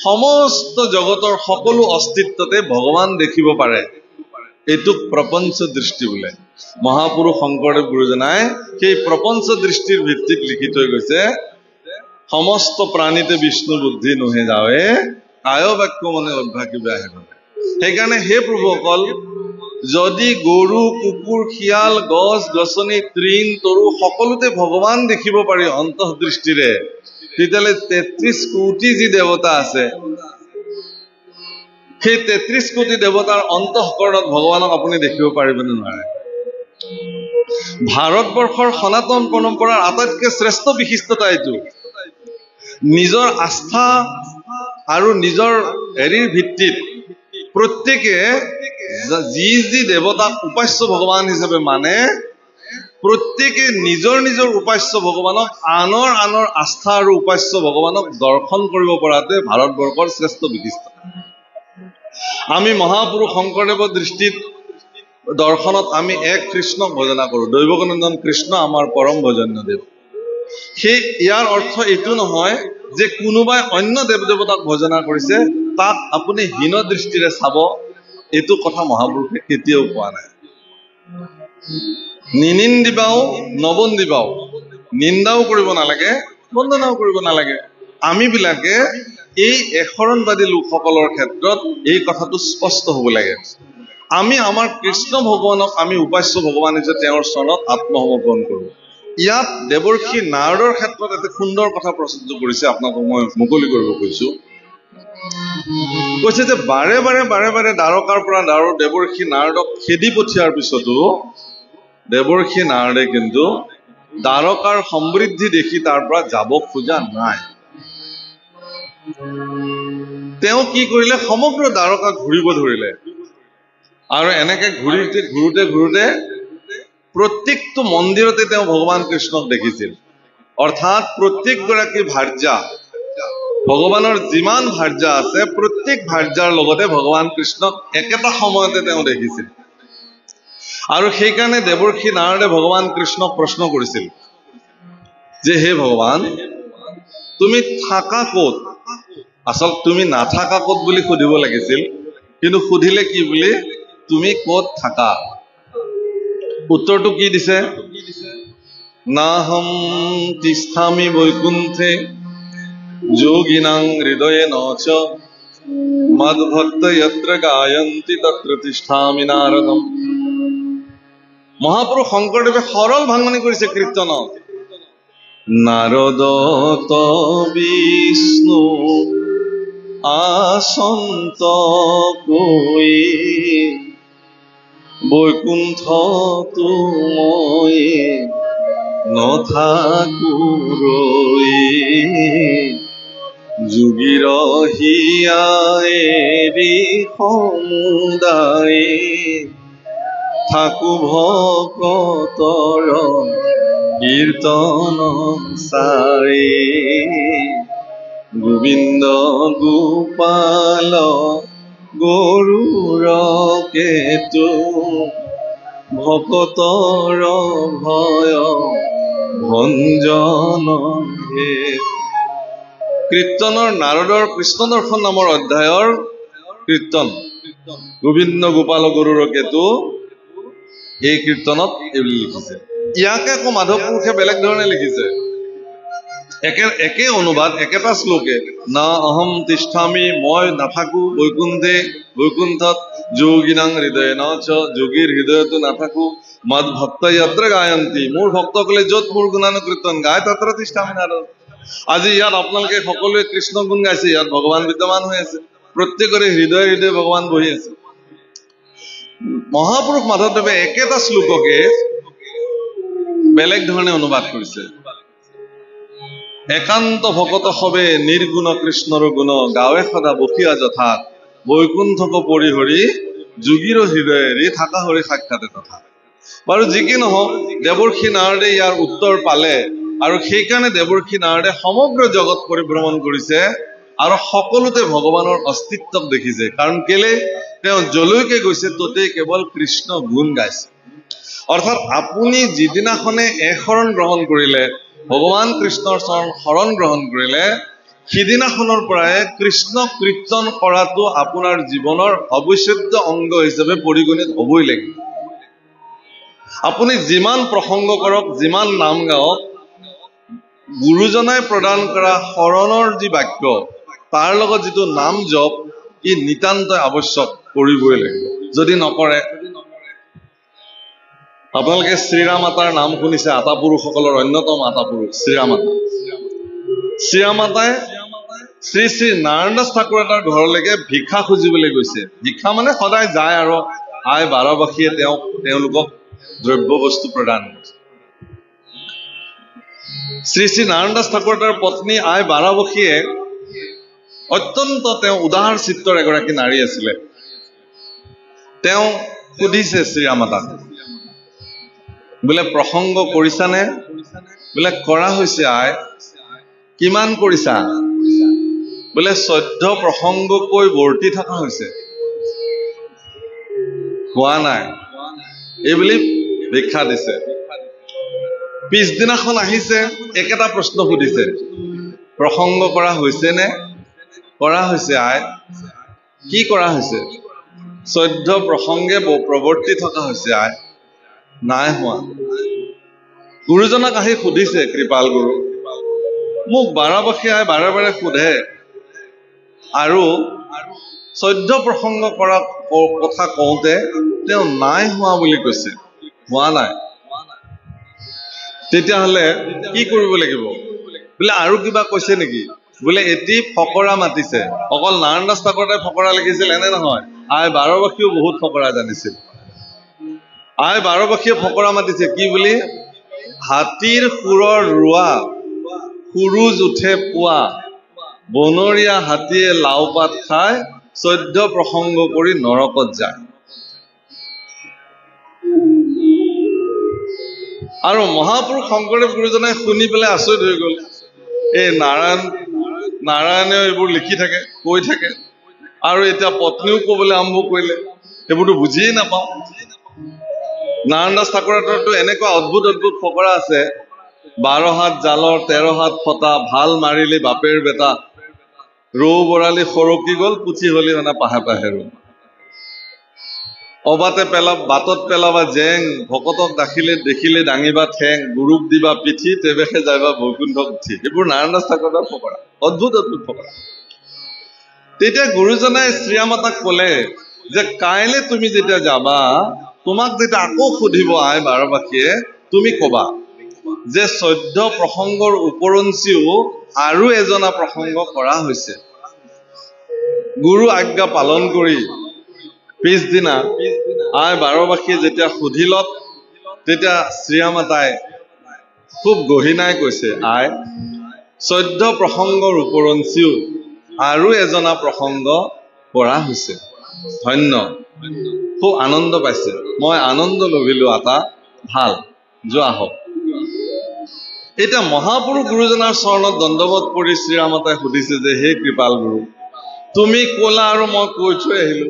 সমস্ত জগতৰ সকলো অস্তিত্বতে ভগৱান দেখিব পাৰে। এইটোক প্ৰপঞ্চ দৃষ্টি বোলে। মহাপুৰুষ শংকৰদেৱ গুৰুজনাই সেই প্ৰপঞ্চ দৃষ্টিৰ ভিত্তিত লিখি থৈ গৈছে, সমস্ত প্ৰাণীতে বিষ্ণু বুদ্ধি নোহে যাৱে, কায় বাক্য মনে অভ্যাসিবে আহে। সেইকাৰণে হে প্ৰভুসকল, যদি গৰু, কুকুৰ, শিয়াল, গছ গছনি, তৃণ, তৰু সকলোতে ভগৱান দেখিব পাৰি অন্তঃদৃষ্টিৰে, তেতিয়াহ'লে ৩৩ কোটি যি দেৱতা আছে, সেই ৩৩ কোটি দেৱতাৰ অন্তঃকৰণত ভগৱানক আপুনি দেখিব পাৰিবনে নোৱাৰে? ভাৰতবৰ্ষৰ সনাতন পৰম্পৰাৰ আটাইতকৈ শ্ৰেষ্ঠ বিশিষ্টতা এইটো। নিজৰ আস্থা আৰু নিজৰ হেৰিৰ ভিত্তিত প্ৰত্যেকে যি দেৱতাক উপাস্য ভগৱান হিচাপে মানে, প্ৰত্যেকে নিজৰ নিজৰ উপাস্য ভগৱানক আনৰ আস্থা আৰু উপাস্য ভগৱানক দৰ্শন কৰিব পৰাটোৱে ভাৰতবৰ্ষৰ শ্ৰেষ্ঠ বিশিষ্টতা। আমি মহাপুৰুষ শংকৰদেৱৰ দৃষ্টিত দৰ্শনত আমি এক কৃষ্ণক ভজনা কৰোঁ। দৈৱকনন্দন কৃষ্ণ আমাৰ পৰম ভজন্য দেৱ। সেই ইয়াৰ অৰ্থ এইটো নহয় যে কোনোবাই অন্য দেৱ দেৱতাক ভজনা কৰিছে তাক আপুনি হীন দৃষ্টিৰে চাব, এইটো কথা মহাপুৰুষে কেতিয়াও কোৱা নাই। নিনিন্দিবাও নবন্দিবাও, নিন্দাও কৰিব নালাগে, বন্দনাও কৰিব নালাগে। আমি বিলাকে এই এশৰণবাদী লোকসকলৰ ক্ষেত্ৰত এই কথাটো স্পষ্ট হ'ব লাগে। আমি আমাৰ কৃষ্ণ ভগৱানক আমি উপাস্য ভগৱান হিচাপে তেওঁৰ চৰণত আত্মসমৰ্পণ কৰোঁ। ইয়াত দেৱৰ্ষি নাৰদৰ ক্ষেত্ৰত এটা সুন্দৰ কথা প্ৰযোজ্য কৰিছে, আপোনালোকক মই মুকলি কৰিব কৈছো। কৈছে যে বাৰে বাৰে দ্বাৰকাৰ পৰা দেৱৰ্ষি নাৰদক খেদি পঠিয়াৰ পিছতো দেৱৰ্ষি নাৰদে কিন্তু দ্বাৰকাৰ সমৃদ্ধি দেখি তাৰ পৰা যাব খোজা নাই। তেওঁ কি কৰিলে, সমগ্ৰ দ্বাৰকা ঘূৰিব ধৰিলে আৰু এনেকে ঘূৰোতে প্ৰত্যেকটো মন্দিৰতে তেওঁ ভগৱান কৃষ্ণক দেখিছিল। অৰ্থাৎ প্ৰত্যেকগৰাকী ভাৰ্যা, ভগৱানৰ যিমান ভাৰ্যা আছে প্ৰত্যেক ভাৰ্যাৰ লগতে ভগৱান কৃষ্ণক একেটা সময়তে তেওঁ দেখিছিল। আৰু সেইকাৰণে দেৱৰ্ষি নাৰদে ভগৱান কৃষ্ণক প্ৰশ্ন কৰিছিল যে হে ভগৱান, তুমি থাকা ক'ত? আচল তুমি নাথাকা ক'ত বুলি সুধিব লাগিছিল, কিন্তু সুধিলে কি বুলি, তুমি ক'ত থাকা? উত্তৰটো কি দিছে? নাহম তিষ্ঠামি বৈকুণ্ঠে যোগিনাং হৃদয়ে নচ মদ্ভক্ত যত্ৰ গায়ন্তি তত্ৰ তিষ্ঠামি নাৰদম। মহাপুৰুষ শংকৰদেৱে সৰল ভাঙনি কৰিছে কীৰ্তনত। নাৰদ বিষ্ণু আসন্ত কৈ বৈকুণ্ঠ তুমই নথাকো ৰৈ, যোগীৰ হিয়াৰি সমুদায় থাকো ভকতৰ কীৰ্তন চাই। গোবিন্দ গোপাল গৰুৰ কেতু ভকতৰ ভয় ভঞ্জন হে। কীৰ্তনৰ নাৰদৰ কৃষ্ণ দৰ্শন নামৰ অধ্যায়ৰ কীৰ্তন গোবিন্দ গোপাল গৰুৰ কেতু, এই কীৰ্তনত এইবুলি লিখিছে। ইয়াকে আকৌ মাধৱ পুৰুষে বেলেগ ধৰণে লিখিছে, একে অনুবাদ, একেটা শ্লোকে। না অহম তিষ্ঠামি, মই নাথাকো বৈকুণ্ঠত, যোগিনাং হৃদয়ে নচ, যোগীৰ হৃদয়তো নাথাকো, মদ ভক্ত যত্ৰ গায়ন্তী, মোৰ ভক্তসকলে য'ত মোৰ গুণানুকীৰ্তন গায় তত্ৰ তিষ্ঠামি নাৰদ। আজি ইয়াত আপোনালোকে সকলোৱে কৃষ্ণ গুণ গাইছে, ইয়াত ভগৱান বিদ্যমান হৈ আছে, প্ৰত্যেকৰে হৃদয়ে ভগৱান বহি আছে। মহাপুৰুষ মাধৱদেৱে একেটা শ্লোককে বেলেগ ধৰণে অনুবাদ কৰিছে। একান্ত ভকত সবে নিৰ্গুণ কৃষ্ণৰ গুণ, গাৱে সদা বসিয়া যথা, বৈকুণ্ঠক পৰিহৰি যোগীৰ হৃদয়েৰি থাকা হৰি সাক্ষাতে তথা। বাৰু যি কি নহওক, দেৱৰ্ষি নাৰদে ইয়াৰ উত্তৰ পালে আৰু সেইকাৰণে দেৱৰ্ষি নাৰদে সমগ্ৰ জগত পৰিভ্ৰমণ কৰিছে আৰু সকলোতে ভগৱানৰ অস্তিত্বক দেখিছে কাৰণ কেলে তেওঁ জলৈকে গৈছে ততে কেৱল কৃষ্ণ গুণ গাইছে অৰ্থাৎ আপুনি যিদিনাখনে শৰণ গ্ৰহণ কৰিলে ভগৱান কৃষ্ণৰ শৰণ গ্ৰহণ কৰিলে সিদিনাখনৰ পৰাই কৃষ্ণ কীৰ্তন কৰাটো আপোনাৰ জীৱনৰ অবিচ্ছেদ্য অংগ হিচাপে পৰিগণিত হ'বই লাগিব আপুনি যিমান প্ৰসংগ কৰক যিমান নাম গাওক গুৰুজনাই প্ৰদান কৰা শৰণৰ যি বাক্য তাৰ লগত যিটো নাম জপ ই নিতান্তই আৱশ্যক কৰিবই লাগিব যদি নকৰে আপোনালোকে শ্ৰীৰামাতাৰ নাম শুনিছে আতাপুৰুষসকলৰ অন্যতম আতাপুৰুষ শ্ৰীৰামাতাই শ্ৰী শ্ৰী নাৰায়ণ দাস ঠাকুৰ এটাৰ ঘৰলৈকে ভিক্ষা খুজিবলৈ গৈছে ভিক্ষা মানে সদায় যায় আৰু আই বাৰবাসীয়ে তেওঁলোকক দ্ৰব্য বস্তু প্ৰদান কৰিছে শ্ৰী শ্ৰী নাৰায়ণ দাস ঠাকুৰ এটাৰ পত্নী আই বাৰবাসীয়ে অত্যন্ত তেওঁ উদাৰ চিত্তৰ এগৰাকী নাৰী আছিলে তেওঁ সুধিছে শ্ৰীৰামাতাক বোলে প্ৰসংগ কৰিছানে বোলে কৰা হৈছে আই কিমান কৰিছা বোলে 14 প্ৰসংগকৈ বৰ্তি থকা হৈছে হোৱা নাই এই বুলি ভিক্ষা দিছে পিছদিনাখন আহিছে একেটা প্ৰশ্ন সুধিছে প্ৰসংগ কৰা হৈছে নে কৰা হৈছে আই কি কৰা হৈছে 14 প্ৰসংগে প্ৰৱৰ্তি থকা হৈছে আই নাই হোৱা গুৰুজনক আহি সুধিছে কৃপাল গুৰু মোক বাৰবাসী আই বাৰে বাৰে সোধে আৰু 14 প্ৰসংগ কৰা কথা কওঁতে তেওঁ নাই হোৱা বুলি কৈছে হোৱা নাই তেতিয়াহ'লে কি কৰিব লাগিব বোলে আৰু কিবা কৈছে নেকি বোলে এটি ফকৰা মাতিছে অকল নাৰায়ণ দাস ঠাকুৰে ফকৰা লিখিছিল এনে নহয় আই বাৰবাসীও বহুত ফকৰা জানিছিল আই বাৰবাসীয়ে ফকৰা মাতিছে কি বুলি হাতীৰ খুৰৰ ৰোৱা খুৰুজ উঠে পুৱা বনৰীয়া হাতীয়ে লাও পাত খাই 14 প্ৰসংগ কৰি নৰকত যায় আৰু মহাপুৰুষ শংকৰদেৱ গুৰুজনাই শুনি পেলাই আচৰিত হৈ গ'ল এই নাৰায়ণে এইবোৰ লিখি থাকে কৈ থাকে আৰু এতিয়া পত্নীও ক'বলৈ আৰম্ভ কৰিলে এইবোৰতো বুজিয়েই নাপাওঁ নাৰায়ণ দাস ঠাকুৰতো এনেকুৱা অদ্ভুত অদ্ভুত ফকৰা আছে 12 হাত জালৰ 13 হাত ফটা ভাল মাৰিলে বাপেৰ বেটা ৰৌ বৰালি সৰকি গ'ল পুঠি হলি মানে পাহে পাহে অবাতে বাটত পেলাবা জেং ভকতক দেখিলে দাঙিবা ঠেং গুৰুক দিবা পিঠি তেৱেহে যাইবা বৈকুণ্ঠক উঠি এইবোৰ নাৰায়ণ দাস ঠাকুৰৰ ফকৰা অদ্ভুত অদ্ভুত ফকৰা তেতিয়া গুৰুজনাই শ্ৰীৰামাতাক ক'লে যে কাইলে তুমি যেতিয়া যাবা তোমাক যেতিয়া আকৌ সুধিব আই বাৰবাসীয়ে তুমি ক'বা যে 14 প্ৰসংগৰ উপৰঞ্চিও আৰু এজনা প্ৰসংগ কৰা হৈছে গুৰু আজ্ঞা পালন কৰি পিছদিনা আই বাৰবাসীয়ে যেতিয়া সুধিলত তেতিয়া শ্ৰীৰামাতাই খুব গহীনাই কৈছে আই 14 প্ৰসংগৰ উপৰঞ্চিও আৰু এজনা প্ৰসংগ কৰা হৈছে ধন্য খুব আনন্দ পাইছে মই আনন্দ লভিলো আতা ভাল যোৱা হওক এটা মহাপুৰুষ গুৰুজনাৰ চৰণত দণ্ডবত পৰি শ্ৰীৰামাতাই সুধিছে যে হে কৃপাল গুৰু তুমি ক'লা আৰু মই কৈ থৈ আহিলো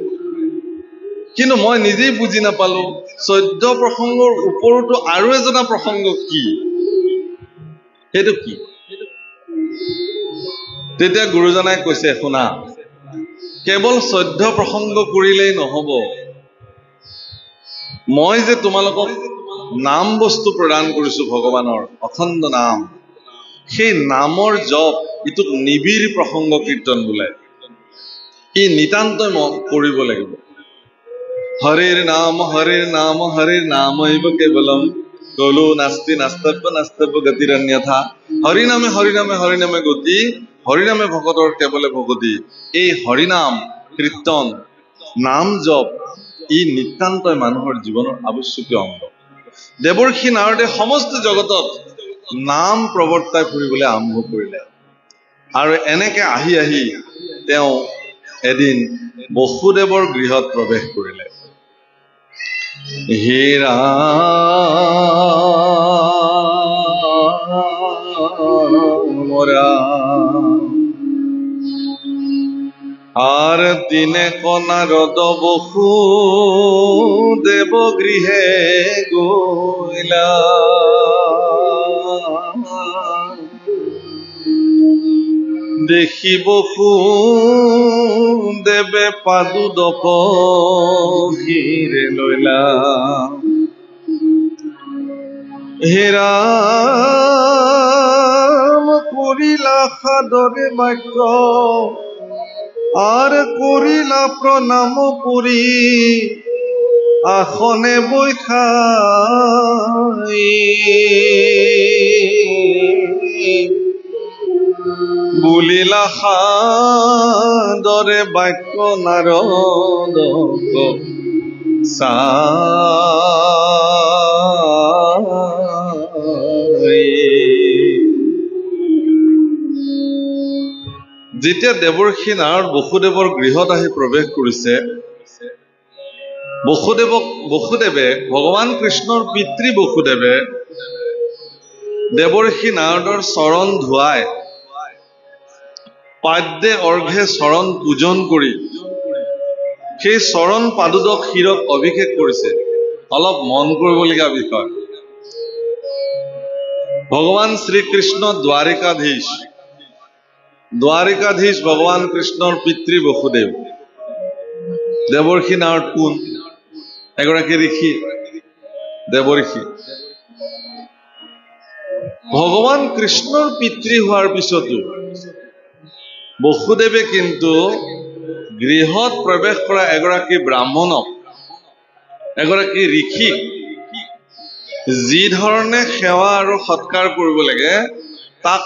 কিন্তু মই নিজেই বুজি নাপালো 14 প্ৰসংগৰ ওপৰতো আৰু এজনা প্ৰসংগ কি সেইটো কি তেতিয়া গুৰুজনাই কৈছে শুনা কেৱল 14 প্ৰসংগ কৰিলেই নহব মই যে তোমালোকক নাম বস্তু প্ৰদান কৰিছো ভগৱানৰ অখণ্ড নাম সেই নামৰ জপ ইটোক নিবিড় প্ৰসংগ কীৰ্তন বোলে ই নিতান্তই কৰিব লাগিব হৰিৰ নাম হৰিৰ নামৈব কেৱলম কলো নাস্তি নাস্তব্য গতিৰ অন্যথা হৰিনামে গতি হৰিনামে ভকতৰ কেৱলে ভগতি এই হৰিনাম কীৰ্তন নাম জপ ই নিতান্তই মানুহৰ জীৱনৰ আৱশ্যকীয় অংগ দেৱৰ্ষি নাৰদে সমস্ত জগতত নাম প্ৰৱৰ্তাই ফুৰিবলৈ আৰম্ভ কৰিলে আৰু এনেকে আহি আহি তেওঁ এদিন বসুদেৱৰ গৃহত প্ৰৱেশ কৰিলে হীৰা মৰা দিনে কণাৰদ বসু দেৱ গৃহে গৈলা দেখি বসু দেৱে পাদুদক হিৰে লৈলা হে ৰাম কৰিলা সাদৰে বাক্য আৰ কৰিলা প্ৰণাম পুৰি আসনে বৈঠাই বুলিলা সাদৰে বাক্য নাৰদ যেতিয়া দেৱৰ্ষি নাৰদ বসুদেৱৰ গৃহত আহি প্ৰৱেশ কৰিছে বসুদেৱে ভগৱান কৃষ্ণৰ পিতৃ বসুদেৱে দেৱৰ্ষি নাৰদৰ চৰণ ধুৱাই পাদ্যে অৰ্ঘে চৰণ পূজন কৰি সেই চৰণ পাদুদক শিৰক অভিষেক কৰিছে অলপ মন কৰিবলগীয়া বিষয় ভগৱান শ্ৰীকৃষ্ণ দ্বাৰিকাধীশ ভগৱান কৃষ্ণৰ পিতৃ বসুদেৱ দেৱৰ্ষি নাৰদ কোন এগৰাকী ঋষি দেৱৰ্ষি ভগৱান কৃষ্ণৰ পিতৃ হোৱাৰ পিছতো বসুদেৱে কিন্তু গৃহত প্ৰৱেশ কৰা এগৰাকী ব্ৰাহ্মণক এগৰাকী ঋষিক যি ধৰণে সেৱা আৰু সৎকাৰ কৰিব লাগে তাক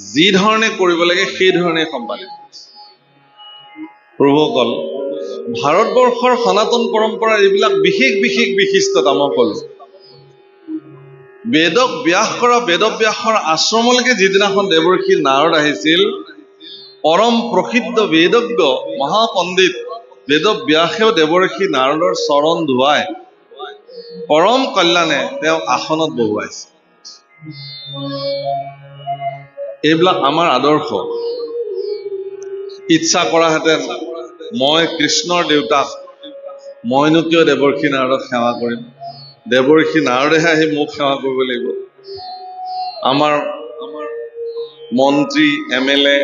যি ধৰণে কৰিব লাগে সেই ধৰণে সম্পাদিত প্ৰভুসকল ভাৰতবৰ্ষৰ সনাতন পৰম্পৰাৰ এইবিলাক বিশেষ বিশেষ বিশিষ্টতা মই ক'লো বেদব্যাসৰ আশ্ৰমলৈকে যিদিনাখন দেৱৰ্ষি নাৰদ আহিছিল পৰম প্ৰসিদ্ধ বেদজ্ঞ মহাপণ্ডিত বেদব্যাসেও দেৱৰ্ষি নাৰদৰ চৰণ ধুৱাই পৰম কল্যাণে তেওঁ আসনত বহুৱাইছে এইবিলাক আমাৰ আদৰ্শ ইচ্ছা কৰাহেঁতেন মই কৃষ্ণৰ দেউতাক মইনো কিয় দেৱৰ্ষি নাৰদক সেৱা কৰিম দেৱৰ্ষি নাৰদেহে আহি মোক সেৱা কৰিব লাগিব আমাৰ মন্ত্ৰী MLA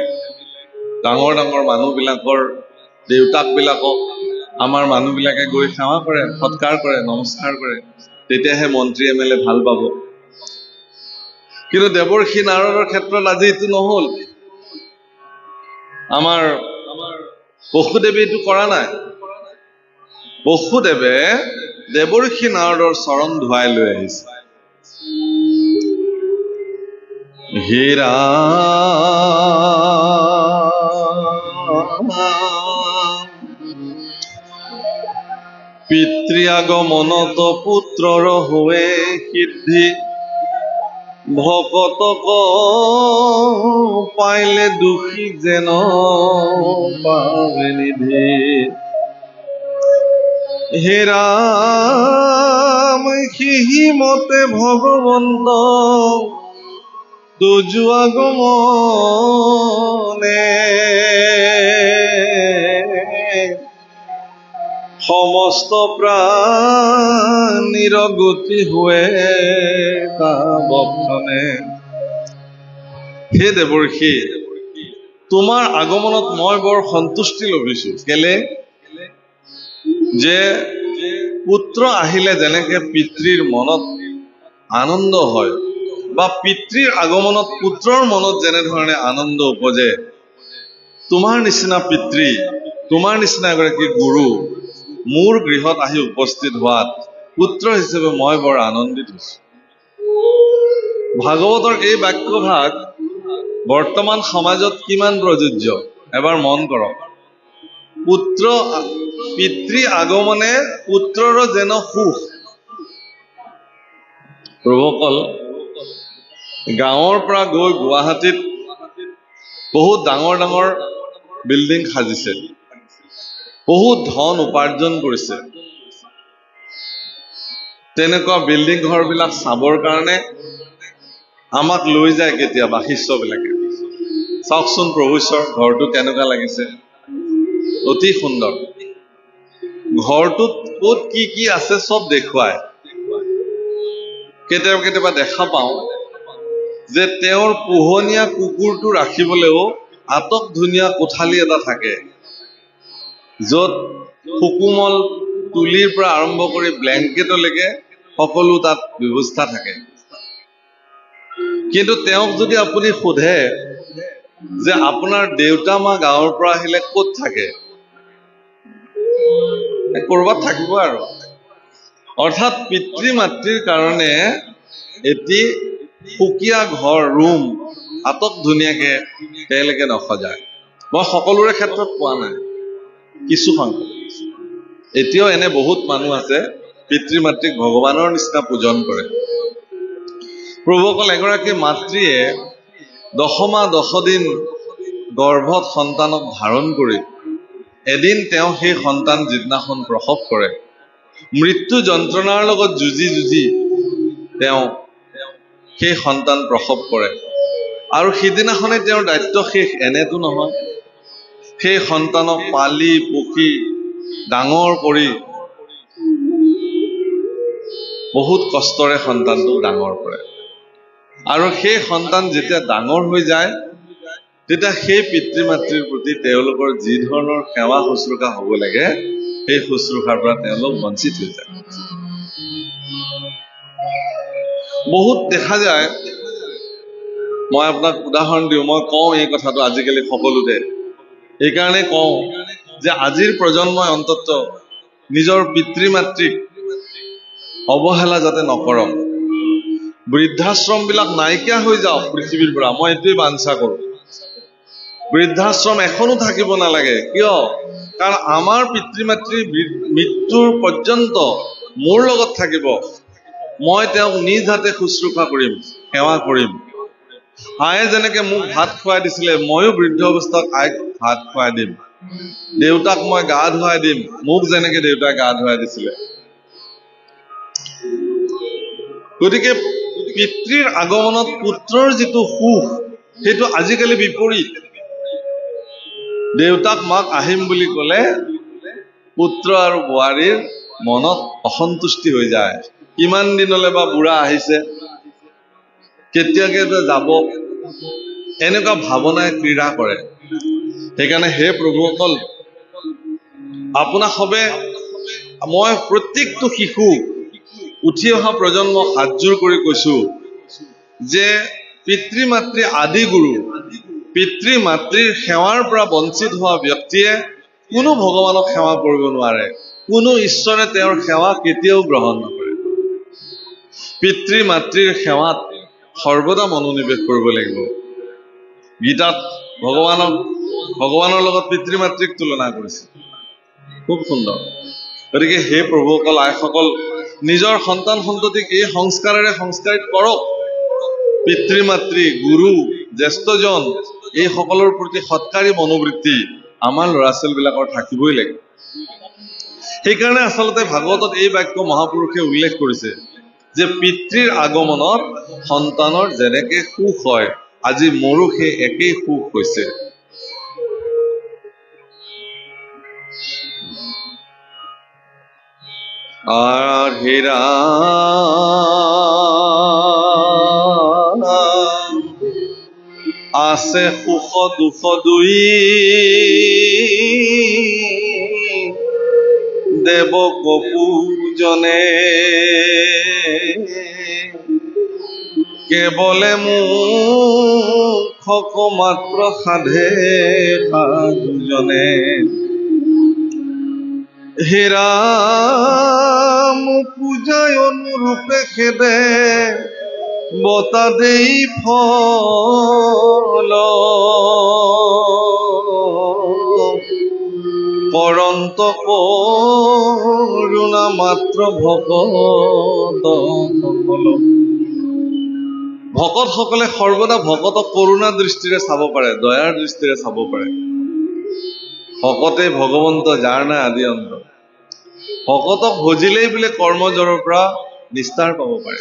ডাঙৰ ডাঙৰ মানুহবিলাকৰ দেউতাকবিলাকক আমাৰ মানুহবিলাকে গৈ সেৱা কৰে সৎকাৰ কৰে নমস্কাৰ কৰে তেতিয়াহে মন্ত্ৰী MLA ভাল পাব কিন্তু দেৱৰ্ষি নাৰদৰ ক্ষেত্ৰত আজি এইটো নহল আমাৰ বসুদেৱে এইটো কৰা নাই বসুদেৱে দেৱৰ্ষি নাৰদৰ চৰণ ধুৱাই লৈ আহিছে হে ৰাম পিতৃ আগমনত পুত্ৰৰ হোৱে সিদ্ধি ভকতক পাইলে দুখী যেন পাৱে নিধি হে ৰাম সিহি মতে ভগৱন্ত তুজু আগমনে সমস্ত প্ৰাণীৰ গতি হোৱে বক্ষণে হে দেৱৰ্ষি তোমাৰ আগমনত মই বৰ সন্তুষ্টি লভিছো কেলে যে পুত্ৰ আহিলে যেনেকে পিতৃৰ মনত আনন্দ হয় বা পিতৃৰ আগমনত পুত্ৰৰ মনত যেনে ধৰণে আনন্দ উপজে তোমাৰ নিচিনা পিতৃ তোমাৰ নিচিনা এগৰাকী গুৰু মোৰ গৃহত আহি উপস্থিত হোৱাত পুত্ৰ হিচাপে মই বৰ আনন্দিত হৈছো ভাগৱতৰ এই বাক্যভাগ বৰ্তমান সমাজত কিমান প্ৰযোজ্য এবাৰ মন কৰক পিতৃ আগমনে পুত্ৰৰ যেন সুখ প্ৰভুসকল গাঁৱৰ পৰা গৈ গুৱাহাটীত বহুত ডাঙৰ ডাঙৰ বিল্ডিং সাজিছে বহুত ধন উপাৰ্জন কৰিছে তেনেকুৱা বিল্ডিং ঘৰবিলাক চাবৰ কাৰণে আমাক লৈ যায় কেতিয়াবা শিষ্যবিলাকে চাওকচোন প্ৰভু ঈশ্বৰ ঘৰটো কেনেকুৱা লাগিছে অতি সুন্দৰ ঘৰটোত ক'ত কি কি আছে সব দেখুৱায় কেতিয়াবা দেখা পাওঁ যে তেওঁৰ পোহনীয়া কুকুৰটো ৰাখিবলৈও আটক ধুনীয়া কোঠালি এটা থাকে য'ত হুকুমল তুলিৰ পৰা আৰম্ভ কৰি ব্লেংকেটলৈকে সকলো তাত ব্যৱস্থা থাকে কিন্তু তেওঁক যদি আপুনি সোধে যে আপোনাৰ দেউতা মা গাঁৱৰ পৰা আহিলে ক'ত থাকে কৰবাত থাকিব আৰু অৰ্থাৎ পিতৃ মাতৃৰ কাৰণে এটি সুকীয়া ঘৰ ৰুম আটক ধুনীয়াকে তেওঁলোকে নসজায় মই সকলোৰে ক্ষেত্ৰত পোৱা নাই কিছু সংখ্যক এতিয়াও এনে বহুত মানুহ আছে পিতৃ মাতৃক ভগৱানৰ নিচিনা পূজন কৰে প্ৰভুসকল এগৰাকী মাতৃয়ে 10 মাহ 10 দিন গৰ্ভত সন্তানক ধাৰণ কৰি এদিন তেওঁ সেই সন্তান যিদিনাখন প্ৰসৱ কৰে মৃত্যু যন্ত্ৰণাৰ লগত যুঁজি তেওঁ সেই সন্তান প্ৰসৱ কৰে আৰু সিদিনাখনে তেওঁৰ দায়িত্ব শেষ এনেতো নহয় সেই সন্তানক পালি পুখি ডাঙৰ কৰি বহুত কষ্টৰে সন্তানটো ডাঙৰ কৰে আৰু সেই সন্তান যেতিয়া ডাঙৰ হৈ যায় তেতিয়া সেই পিতৃ মাতৃৰ প্ৰতি তেওঁলোকৰ যি ধৰণৰ সেৱা শুশ্ৰূষা হ'ব লাগে সেই শুশ্ৰূষাৰ পৰা তেওঁলোক বঞ্চিত হৈ যায় বহুত দেখা যায় মই আপোনাক উদাহৰণ দিওঁ মই কওঁ এই কথাটো আজিকালি সকলোতে এইকাৰণে কওঁ যে আজিৰ প্ৰজন্মই অন্তত নিজৰ পিতৃ মাতৃক অৱহেলা যাতে নকৰক বৃদ্ধাশ্ৰম বিলাক নাইকিয়া হৈ যাওক পৃথিৱীৰ পৰা মই এইটোৱে বাঞ্ছা কৰোঁ বৃদ্ধাশ্ৰম এখনো থাকিব নালাগে কিয় কাৰণ আমাৰ পিতৃ মাতৃ মৃত্যুৰ পৰ্যন্ত মোৰ লগত থাকিব মই তেওঁক নিজ হাতে শুশ্ৰূষা কৰিম সেৱা কৰিম আয়ে যেনেকে মোক ভাত খুৱাই দিছিলে ময়ো বৃদ্ধ অৱস্থাত আইক ভাত খুৱাই দিম দেউতাক মই গা ধুৱাই দিম মোক যেনেকে দেউতাই গা ধুৱাই দিছিলে গতিকে পিতৃৰ আগমনত পুত্ৰৰ যিটো সুখ সেইটো আজিকালি বিপৰীত দেউতাক মাক আহিম বুলি ক'লে পুত্ৰ আৰু বোৱাৰীৰ মনত অসন্তুষ্টি হৈ যায় কিমান দিনলৈ বা বুঢ়া আহিছে কেতিয়াকে যাব এনেকুৱা ভাৱনাই ক্ৰীড়া কৰে সেইকাৰণে হে প্ৰভুসকল আপোনাক সবে মই প্ৰত্যেকটো শিশু উঠি অহা প্ৰজন্মক হাতজোৰ কৰি কৈছো যে পিতৃ মাতৃ আদি গুৰু পিতৃ মাতৃৰ সেৱাৰ পৰা বঞ্চিত হোৱা ব্যক্তিয়ে কোনো ভগৱানক সেৱা কৰিব নোৱাৰে কোনো ঈশ্বৰে তেওঁৰ সেৱা কেতিয়াও গ্ৰহণ নকৰে পিতৃ মাতৃৰ সেৱাত সৰ্বদা মনোনিৱেশ কৰিব লাগিব গীতাত ভগৱানৰ লগত পিতৃ মাতৃক তুলনা কৰিছে খুব সুন্দৰ গতিকে হে প্ৰভুসকল আইসকল নিজৰ সন্তান সন্ততিক এই সংস্কাৰেৰে সংস্কাৰিত কৰক পিতৃ মাতৃ গুৰু জ্যেষ্ঠজন এই সকলৰ প্ৰতি সৎকাৰী মনোবৃত্তি আমাৰ ল'ৰা ছোৱালীবিলাকৰ থাকিবই লাগে সেইকাৰণে আচলতে ভাগৱতত এই বাক্য মহাপুৰুষে উল্লেখ কৰিছে যে পিতৃৰ আগমনত সন্তানৰ যেনেকে সুখ হয় আজি মোৰো সেই একেই সুখ হৈছে আৰ হেৰা আছে সুখ দুখ দুই দেব কপুজনে কেৱলে মুখক মাত্ৰ সাধে সাধুজনে হেৰাম পূজায় অনুৰূপে খেদে বতা দেই ফল পৰন্ত কৰুণা মাত্ৰ ভকত সকলে সৰ্বদা ভকতক কৰুণা দৃষ্টিৰে চাব পাৰে দয়াৰ দৃষ্টিৰে চাব পাৰে ভকতে ভগৱন্ত যাৰ নাই আদি অন্ত ভকতক ভজিলেই বোলে কৰ্মজৰৰ পৰা নিস্তাৰ পাব পাৰে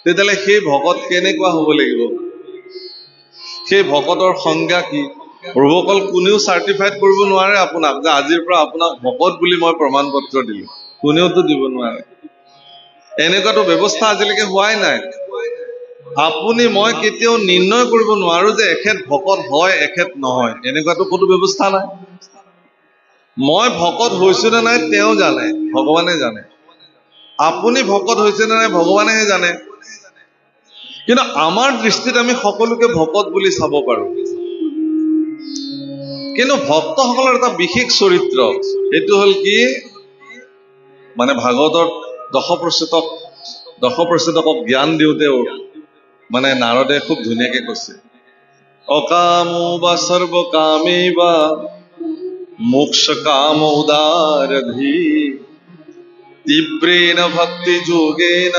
তেতিয়াহ'লে সেই ভকত কেনেকুৱা হ'ব লাগিব সেই ভকতৰ সংজ্ঞা কি প্ৰভুসকল কোনেও চাৰ্টিফাইড কৰিব নোৱাৰে আপোনাক যে আজিৰ পৰা আপোনাক ভকত বুলি মই প্ৰমাণ পত্ৰ দিলো, কোনেওতো দিব নোৱাৰে। এনেকুৱাটো ব্যৱস্থা আজিলৈকে হোৱাই নাই। আপুনি মই কেতিয়াও নিৰ্ণয় কৰিব নোৱাৰো যে এখেত ভকত হয় এখেত নহয়, এনেকুৱাটো কোনো ব্যৱস্থা নাই। মই ভকত হৈছো নে নাই তেওঁ জানে, ভগৱানে জানে। আপুনি ভকত হৈছে নে নাই ভগৱানেহে জানে। কিন্তু আমাৰ দৃষ্টিত আমি সকলোকে ভকত বুলি চাব পাৰো। কিন্তু ভক্তসকলৰ এটা বিশেষ চৰিত্ৰ, সেইটো হল কি, মানে ভাগৱতৰ দশপ্ৰচেতকক জ্ঞান দিওঁতেও মানে নাৰদে খুব ধুনীয়াকে কৈছে, অকামো বা সৰ্বকামে বা মোক্ষ কাম উদাৰধি তীব্ৰেণ ভক্তি যোগেন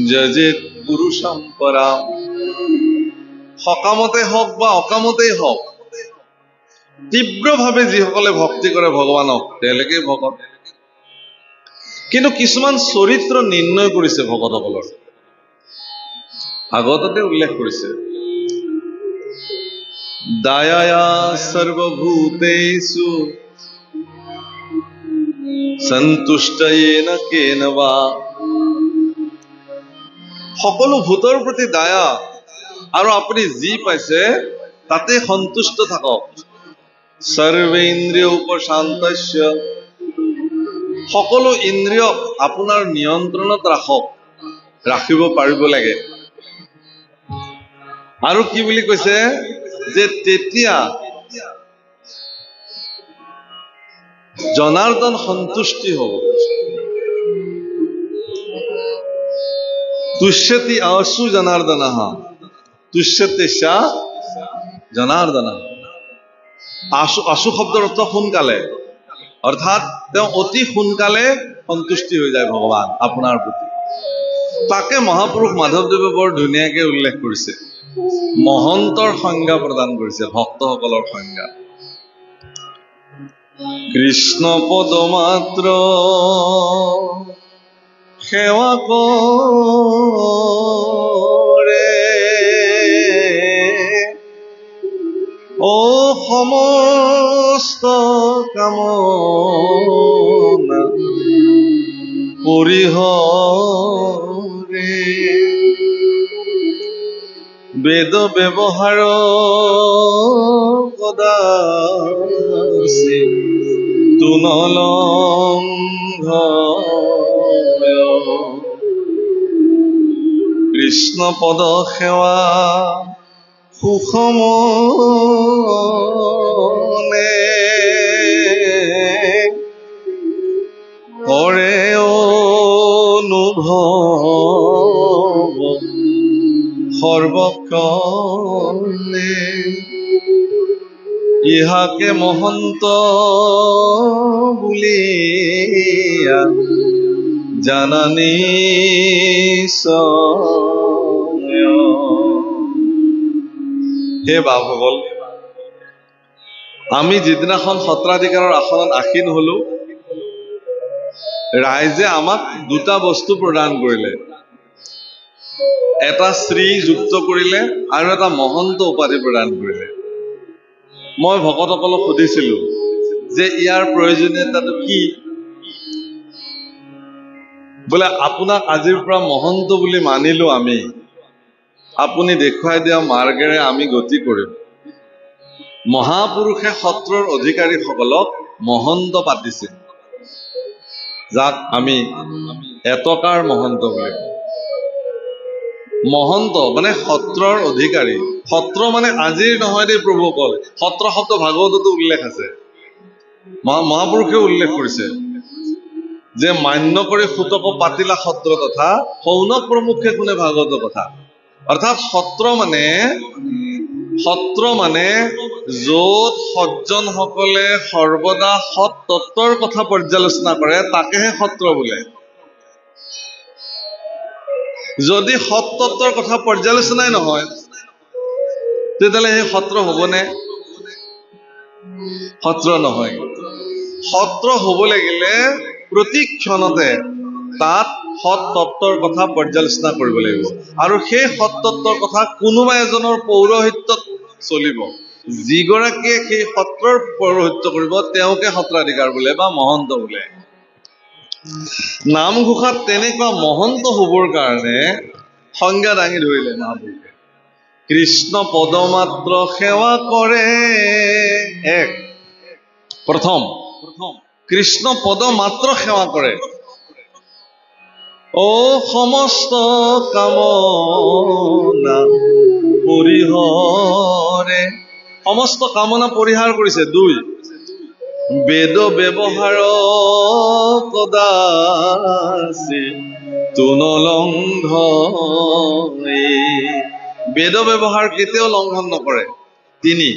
যজেত পুৰুষম পৰাম। সকামতে হওক বা অকামতেই হওক, তীব্ৰভাৱে যিসকলে ভক্তি কৰে ভগৱানক তেওঁলোকেই ভকত। কিন্তু কিছুমান চৰিত্ৰ নিৰ্ণয় কৰিছে ভকতসকলৰ, ভাগৱততে উল্লেখ কৰিছে, দয়া সৰ্বভূতেষু সন্তুষ্টয়েন কেন বা। সকলো ভূতৰ প্ৰতি দয়া, আৰু আপুনি যি পাইছে তাতে সন্তুষ্ট থাকক। সৰ্বেন্দ্ৰিয় উপশান্তস্য, সকলো ইন্দ্ৰিয়ক আপোনাৰ নিয়ন্ত্ৰণত ৰাখিব পাৰিব লাগে। আৰু কি বুলি কৈছে যে তেতিয়া জনাৰ্দন সন্তুষ্টি হ'ব। তুষ্যতি আশু জনাৰ্দনঃ তুষ্যতে সা জনাৰ্দনঃ। আশু শব্দৰ অৰ্থ সোনকালে, অৰ্থাৎ তেওঁ অতি সোনকালে সন্তুষ্টি হৈ যায় ভগৱান আপোনাৰ প্ৰতি। তাকে মহাপুৰুষ মাধৱদেৱে বৰ ধুনীয়াকে উল্লেখ কৰিছে, মহন্তৰ সংজ্ঞা প্ৰদান কৰিছে, ভক্তসকলৰ সংজ্ঞা। কৃষ্ণ পদ মাত্ৰ সেৱা কৰে, ও সমস্ত কামনা পৰিহৰে। বেদ ব্যৱহাৰ কদাচি তুনলংঘয়, কৃষ্ণ পদ সেৱা সুষমনে কৰে অনুভৱ সৰ্বক্ষণে। ইহাকে মহন্ত বুলিয়া জানানি হে বাপসকল, আমি যিদিনাখন সত্ৰাধিকাৰৰ আসনত আসীন হলো, ৰাইজে আমাক দুটা বস্তু প্ৰদান কৰিলে, এটা শ্ৰী যুক্ত কৰিলে আৰু এটা মহন্ত উপাধি প্ৰদান কৰিলে। মই ভকতসকলক সুধিছিলো যে ইয়াৰ প্ৰয়োজনীয়তাটো কি? বোলে আপোনাক আজিৰ পৰা মহন্ত বুলি মানিলো আমি, আপুনি দেখুৱাই দিয়া মাৰ্গেৰে আমি গতি কৰিম। মহাপুৰুষে সত্ৰৰ অধিকাৰীসকলক মহন্ত পাতিছে, যাক আমি এটকাৰ মহন্ত বুলি কওঁ। মহন্ত মানে সত্ৰৰ অধিকাৰী। সত্ৰ মানে আজিৰ নহয় দেই প্ৰভুসকল, সত্ৰ শব্দ ভাগৱততো উল্লেখ আছে, মহাপুৰুষে উল্লেখ কৰিছে যে মান্য কৰি সুতক পাতিলা সত্ৰ তথা সৌনক প্ৰমুখে কোনে ভাগৱত কথা। অৰ্থাৎ সত্ৰ মানে য'ত সজ্জনসকলে সৰ্বদা সৎ তত্বৰ কথা পৰ্যালোচনা কৰে তাকেহে সত্ৰ বোলে। যদি সৎ তত্বৰ কথা পৰ্যালোচনাই নহয় তেতিয়াহ'লে সেই সত্ৰ হ'বনে? সত্ৰ নহয়। সত্ৰ হ'ব লাগিলে প্ৰতি ক্ষণতে তাত সৎ তত্বৰ কথা পৰ্যালোচনা কৰিব লাগিব, আৰু সেই সৎ তত্বৰ কথা কোনোবা এজনৰ পৌৰোহিত্যত চলিব। যিগৰাকীয়ে সেই সত্ৰৰ পৌৰোহিত্য কৰিব তেওঁকে সত্ৰাধিকাৰ বোলে বা মহন্ত বোলে। নামঘোষাত তেনেকুৱা মহন্ত হ'বৰ কাৰণে সংজ্ঞা দাঙি ধৰিলে মহাপুৰুষে। কৃষ্ণ পদমাত্ৰ সেৱা কৰে। এক প্ৰথম কৃষ্ণ পদ মাত্ৰ সেৱা কৰে। ও সমস্ত কামনা পৰিহৰে, সমস্ত কামনা পৰিহাৰ কৰিছে। দুই বেদ ব্যৱহাৰ কদাচি তুনলংঘনে, বেদ ব্যৱহাৰ কেতিয়াও লংঘন নকৰে। তিনি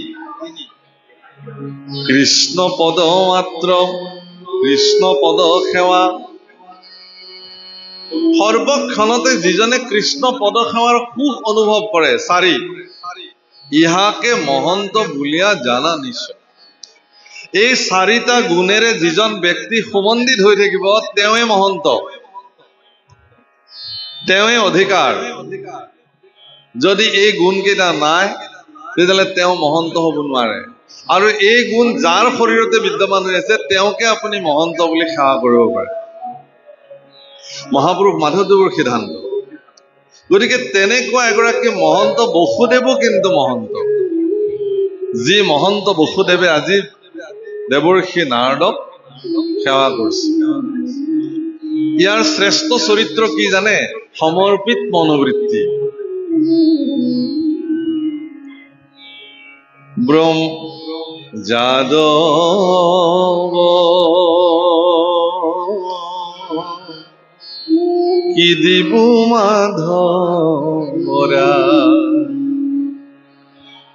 কৃষ্ণ পদ মাত্ৰ, কৃষ্ণ পদ সেৱা। সৰ্বক্ষণতে যিজনে কৃষ্ণ পদ সেৱাৰ সুখ অনুভৱ কৰে। চাৰি ইহাকে মহন্ত বুলিয়া জানা নিশ্চয়। এই চাৰিটা গুণেৰে যিজন ব্যক্তি সুমন্দিত হৈ থাকিব তেওঁৱে মহন্ত, তেওঁৱে অধিকাৰ। যদি এই গুণকেইটা নাই তেতিয়াহ'লে তেওঁ মহন্ত হ'ব নোৱাৰে। আৰু এই গুণ যাৰ শৰীৰতে বিদ্যমান হৈ আছে তেওঁকে আপুনি মহন্ত বুলি সেৱা কৰিব পাৰে। মহাপুৰুষ মাধৱদেৱৰ সিদ্ধান্ত। গতিকে তেনেকুৱা এগৰাকী মহন্ত বসুদেৱো কিন্তু মহন্ত, যি মহন্ত বসুদেৱে আজি দেৱৰ্ষি নাৰদক সেৱা কৰিছে। ইয়াৰ শ্ৰেষ্ঠ চৰিত্ৰ কি জানে? সমৰ্পিত মনোবৃত্তি। ব্ৰহ্ম যাদৱ কি দিবু মাধৱৰা,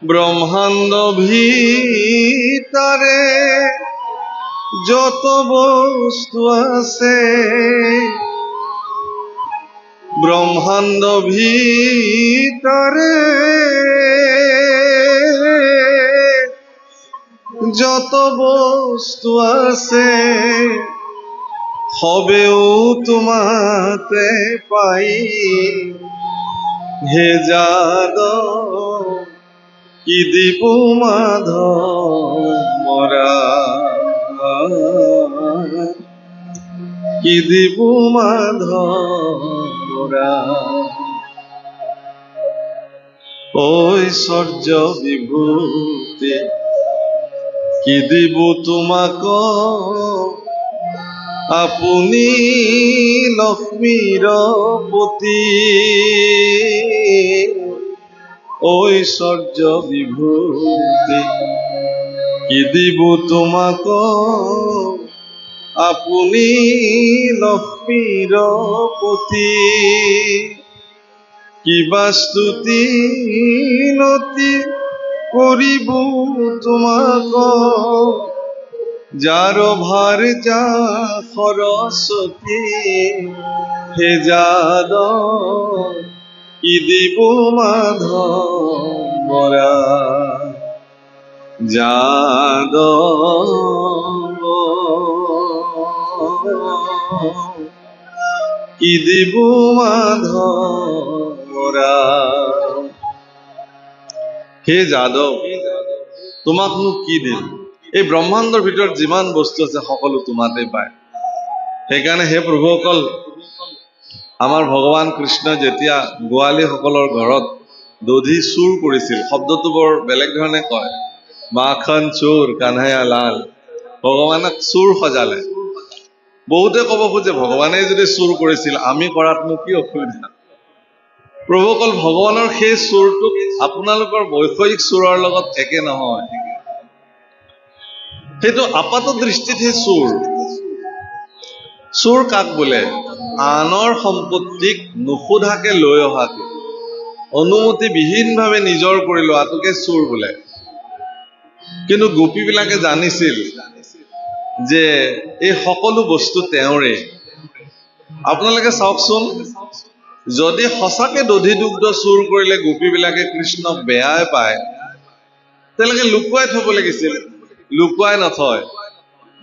ব্ৰহ্মাণ্ড ভিতৰে যত বস্তু আছে, ব্ৰহ্মাণ্ড ভিতৰে যত বস্তু আছে, সবেও তোমাতে পাই হে যাদৱ কি দিবু মাধৱৰা, কি দিবু মাধৱৰা। ঐশ্বৰ্য বিভূতি কি দিবু তোমাক, আপুনি লক্ষ্মীৰ পতি। ঐশ্বৰ্য বিভূতি কি দিবু তোমাক, আপুনি লক্ষ্মীৰ পতি। কিবা স্তুতি নতি কৰিব তোমাক, যাৰ ভাৰ যা সৰস্বতী। হে যাদৱ কি দিবু মাধৱৰা, যাদৱ কি দিবু মাধৱৰা। হে যাদৱ তোমাকনো কি দিম, এই ব্ৰহ্মাণ্ডৰ ভিতৰত যিমান বস্তু আছে সকলো তোমাতে পায়। সেইকাৰণে হে প্ৰভুসকল, আমাৰ ভগৱান কৃষ্ণ যেতিয়া গোৱালীসকলৰ ঘৰত দধি চুৰ কৰিছিল, শব্দটো বৰ বেলেগ ধৰণে কয়, মাখন চোৰ কানহায়া লাল, ভগৱানক চোৰ সজালে। বহুতে ক'ব খোজে ভগৱানে যদি চুৰ কৰিছিল আমি কৰাতনো কি অসুবিধা। প্ৰভুসকল, ভগৱানৰ সেই চুৰটো আপোনালোকৰ বৈষয়িক চুৰৰ লগত একে নহয়। সেইটো আপাত দৃষ্টিতহে চুৰ। চুৰ কাক বোলে? আনৰ সম্পত্তিক নুসুধাকে লৈ অহাটো, অনুমতিবিহীনভাৱে নিজৰ কৰি লোৱাটোকে চুৰ বোলে। কিন্তু গোপীবিলাকে জানিছিল যে এই সকলো বস্তু তেওঁৰে। আপোনালোকে চাওকচোন, যদি সঁচাকে দধি দুগ্ধ চুৰ কৰিলে গোপীবিলাকে কৃষ্ণক বেয়াই পায়, তেওঁলোকে লুকুৱাই থব লাগিছিল। লুকুৱাই নথয়,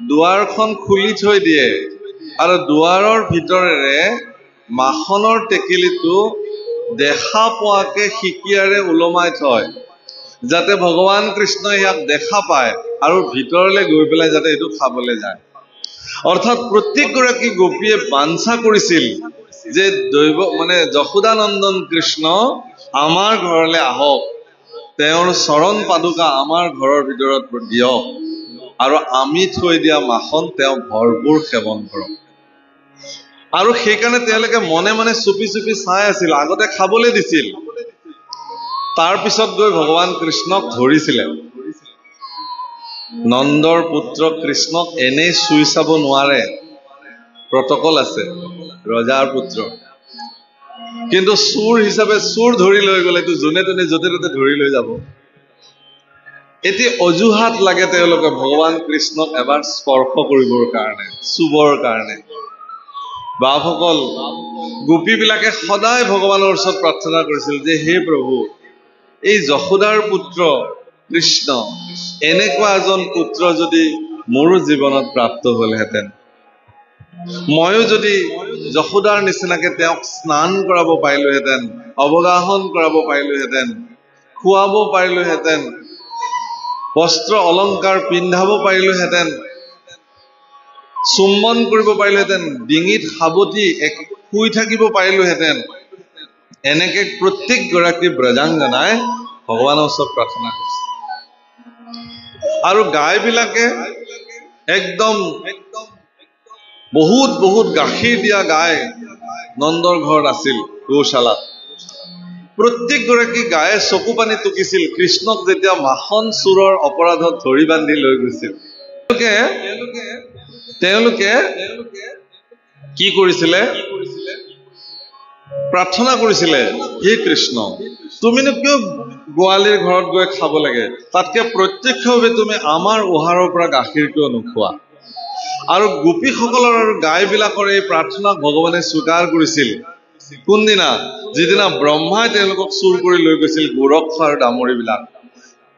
দুৱাৰখন খুলি থৈ দিয়ে আৰু দুৱাৰৰ ভিতৰেৰে মাখনৰ টেকেলিটো দেখা পোৱাকে সিকিয়াৰে ওলমাই থয়। যাতে ভগৱান কৃষ্ণই ইয়াক দেখা পায় আৰু ভিতৰলৈ গৈ পেলাই যাতে এইটো খাবলৈ যায়। অৰ্থাৎ প্ৰত্যেকগৰাকী গোপীয়ে বাঞ্ছা কৰিছিল যে যশোদানন্দন কৃষ্ণ আমাৰ ঘৰলৈ আহক, তেওঁৰ চৰণ পাদুকা আমাৰ ঘৰৰ ভিতৰত দিয়ক আৰু আমি থৈ দিয়া মাখন তেওঁ ভৰপূৰ সেৱন কৰক। আৰু সেইকাৰণে তেওঁলোকে মনে মনে চুপি চুপি চাই আছিল, আগতে খাবলৈ দিছিল, তাৰ পিছত গৈ ভগৱান কৃষ্ণক ধৰিছিলে। নন্দৰ পুত্ৰ কৃষ্ণক এনেই চুই চাব নোৱাৰে, প্ৰটকল আছে, ৰজাৰ পুত্ৰ। কিন্তু চোৰ হিচাপে চোৰ ধৰি লৈ গ'লে যোনে তোনে য'তে ত'তে ধৰি লৈ যাব। এতিয়া অজুহাত লাগে তেওঁলোকে ভগৱান কৃষ্ণক এবাৰ স্পৰ্শ কৰিবৰ কাৰণে, চুবৰ কাৰণে। বাপসকল, গোপীবিলাকে সদায় ভগৱানৰ ওচৰত প্ৰাৰ্থনা কৰিছিল যে হে প্ৰভু, এই যশোদাৰ পুত্ৰ কৃষ্ণ এনেকুৱা এজন পুত্ৰ যদি মোৰো জীৱনত প্ৰাপ্ত হলহেঁতেন, ময়ো যদি যশোদাৰ নিচিনাকে তেওঁক স্নান কৰাব পাৰিলোহেঁতেন, অৱগাহন কৰাব পাৰিলোহেঁতেন, খুৱাব পাৰিলোহেঁতেন, বস্ত্ৰ অলংকাৰ পিন্ধাব পাৰিলোহেঁতেন, চুম্বন কৰিব পাৰিলোহেঁতেন, ডিঙিত সাৱটি শুই থাকিব পাৰিলোহেঁতেন। এনেকে প্ৰত্যেকগৰাকী ব্ৰজাংগনাই ভগৱানৰ ওচৰত প্ৰাৰ্থনা কৰিছে। আৰু গাইবিলাকে একদম বহুত বহুত গাখীৰ দিয়া গাই নন্দৰ ঘৰত আছিল, গৌশালাত। প্ৰত্যেকগৰাকী গায়ে চকু পানী টুকিছিল কৃষ্ণক যেতিয়া মাখন চোৰৰ অপৰাধত ধৰি বান্ধি লৈ গৈছিল। তেওঁলোকে কি কৰিছিলে? প্ৰাৰ্থনা কৰিছিলে, হে কৃষ্ণ, তুমিনো কিয় গোৱালীৰ ঘৰত গৈ খাব লাগে? তাতকে প্ৰত্যক্ষভাৱে তুমি আমাৰ উহাৰৰ পৰা গাখীৰ কিয় নোখোৱা? আৰু গোপীসকলৰ আৰু গাইবিলাকৰ এই প্ৰাৰ্থনাক ভগৱানে স্বীকাৰ কৰিছিল। কোনদিনা? যিদিনা ব্ৰহ্মাই তেওঁলোকক চুৰ কৰি লৈ গৈছিল গোৰক্ষ আৰু ডামৰীবিলাক।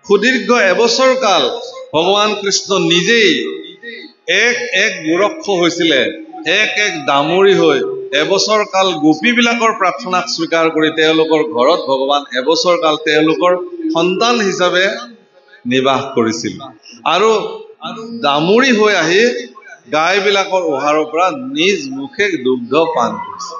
সুদীৰ্ঘ এবছৰ কাল ভগৱান কৃষ্ণ নিজেই এক গোৰক্ষ হৈছিলে, এক ডামৰী হৈ এবছৰ কাল গোপীবিলাকৰ প্ৰাৰ্থনাক স্বীকাৰ কৰি তেওঁলোকৰ ঘৰত ভগৱান এবছৰ কাল তেওঁলোকৰ সন্তান হিচাপে নিবাস কৰিছিল। আৰু ডামৰী হৈ আহি গাইবিলাকৰ উহাৰৰ পৰা নিজ মুখে দুগ্ধ পান কৰিছিল।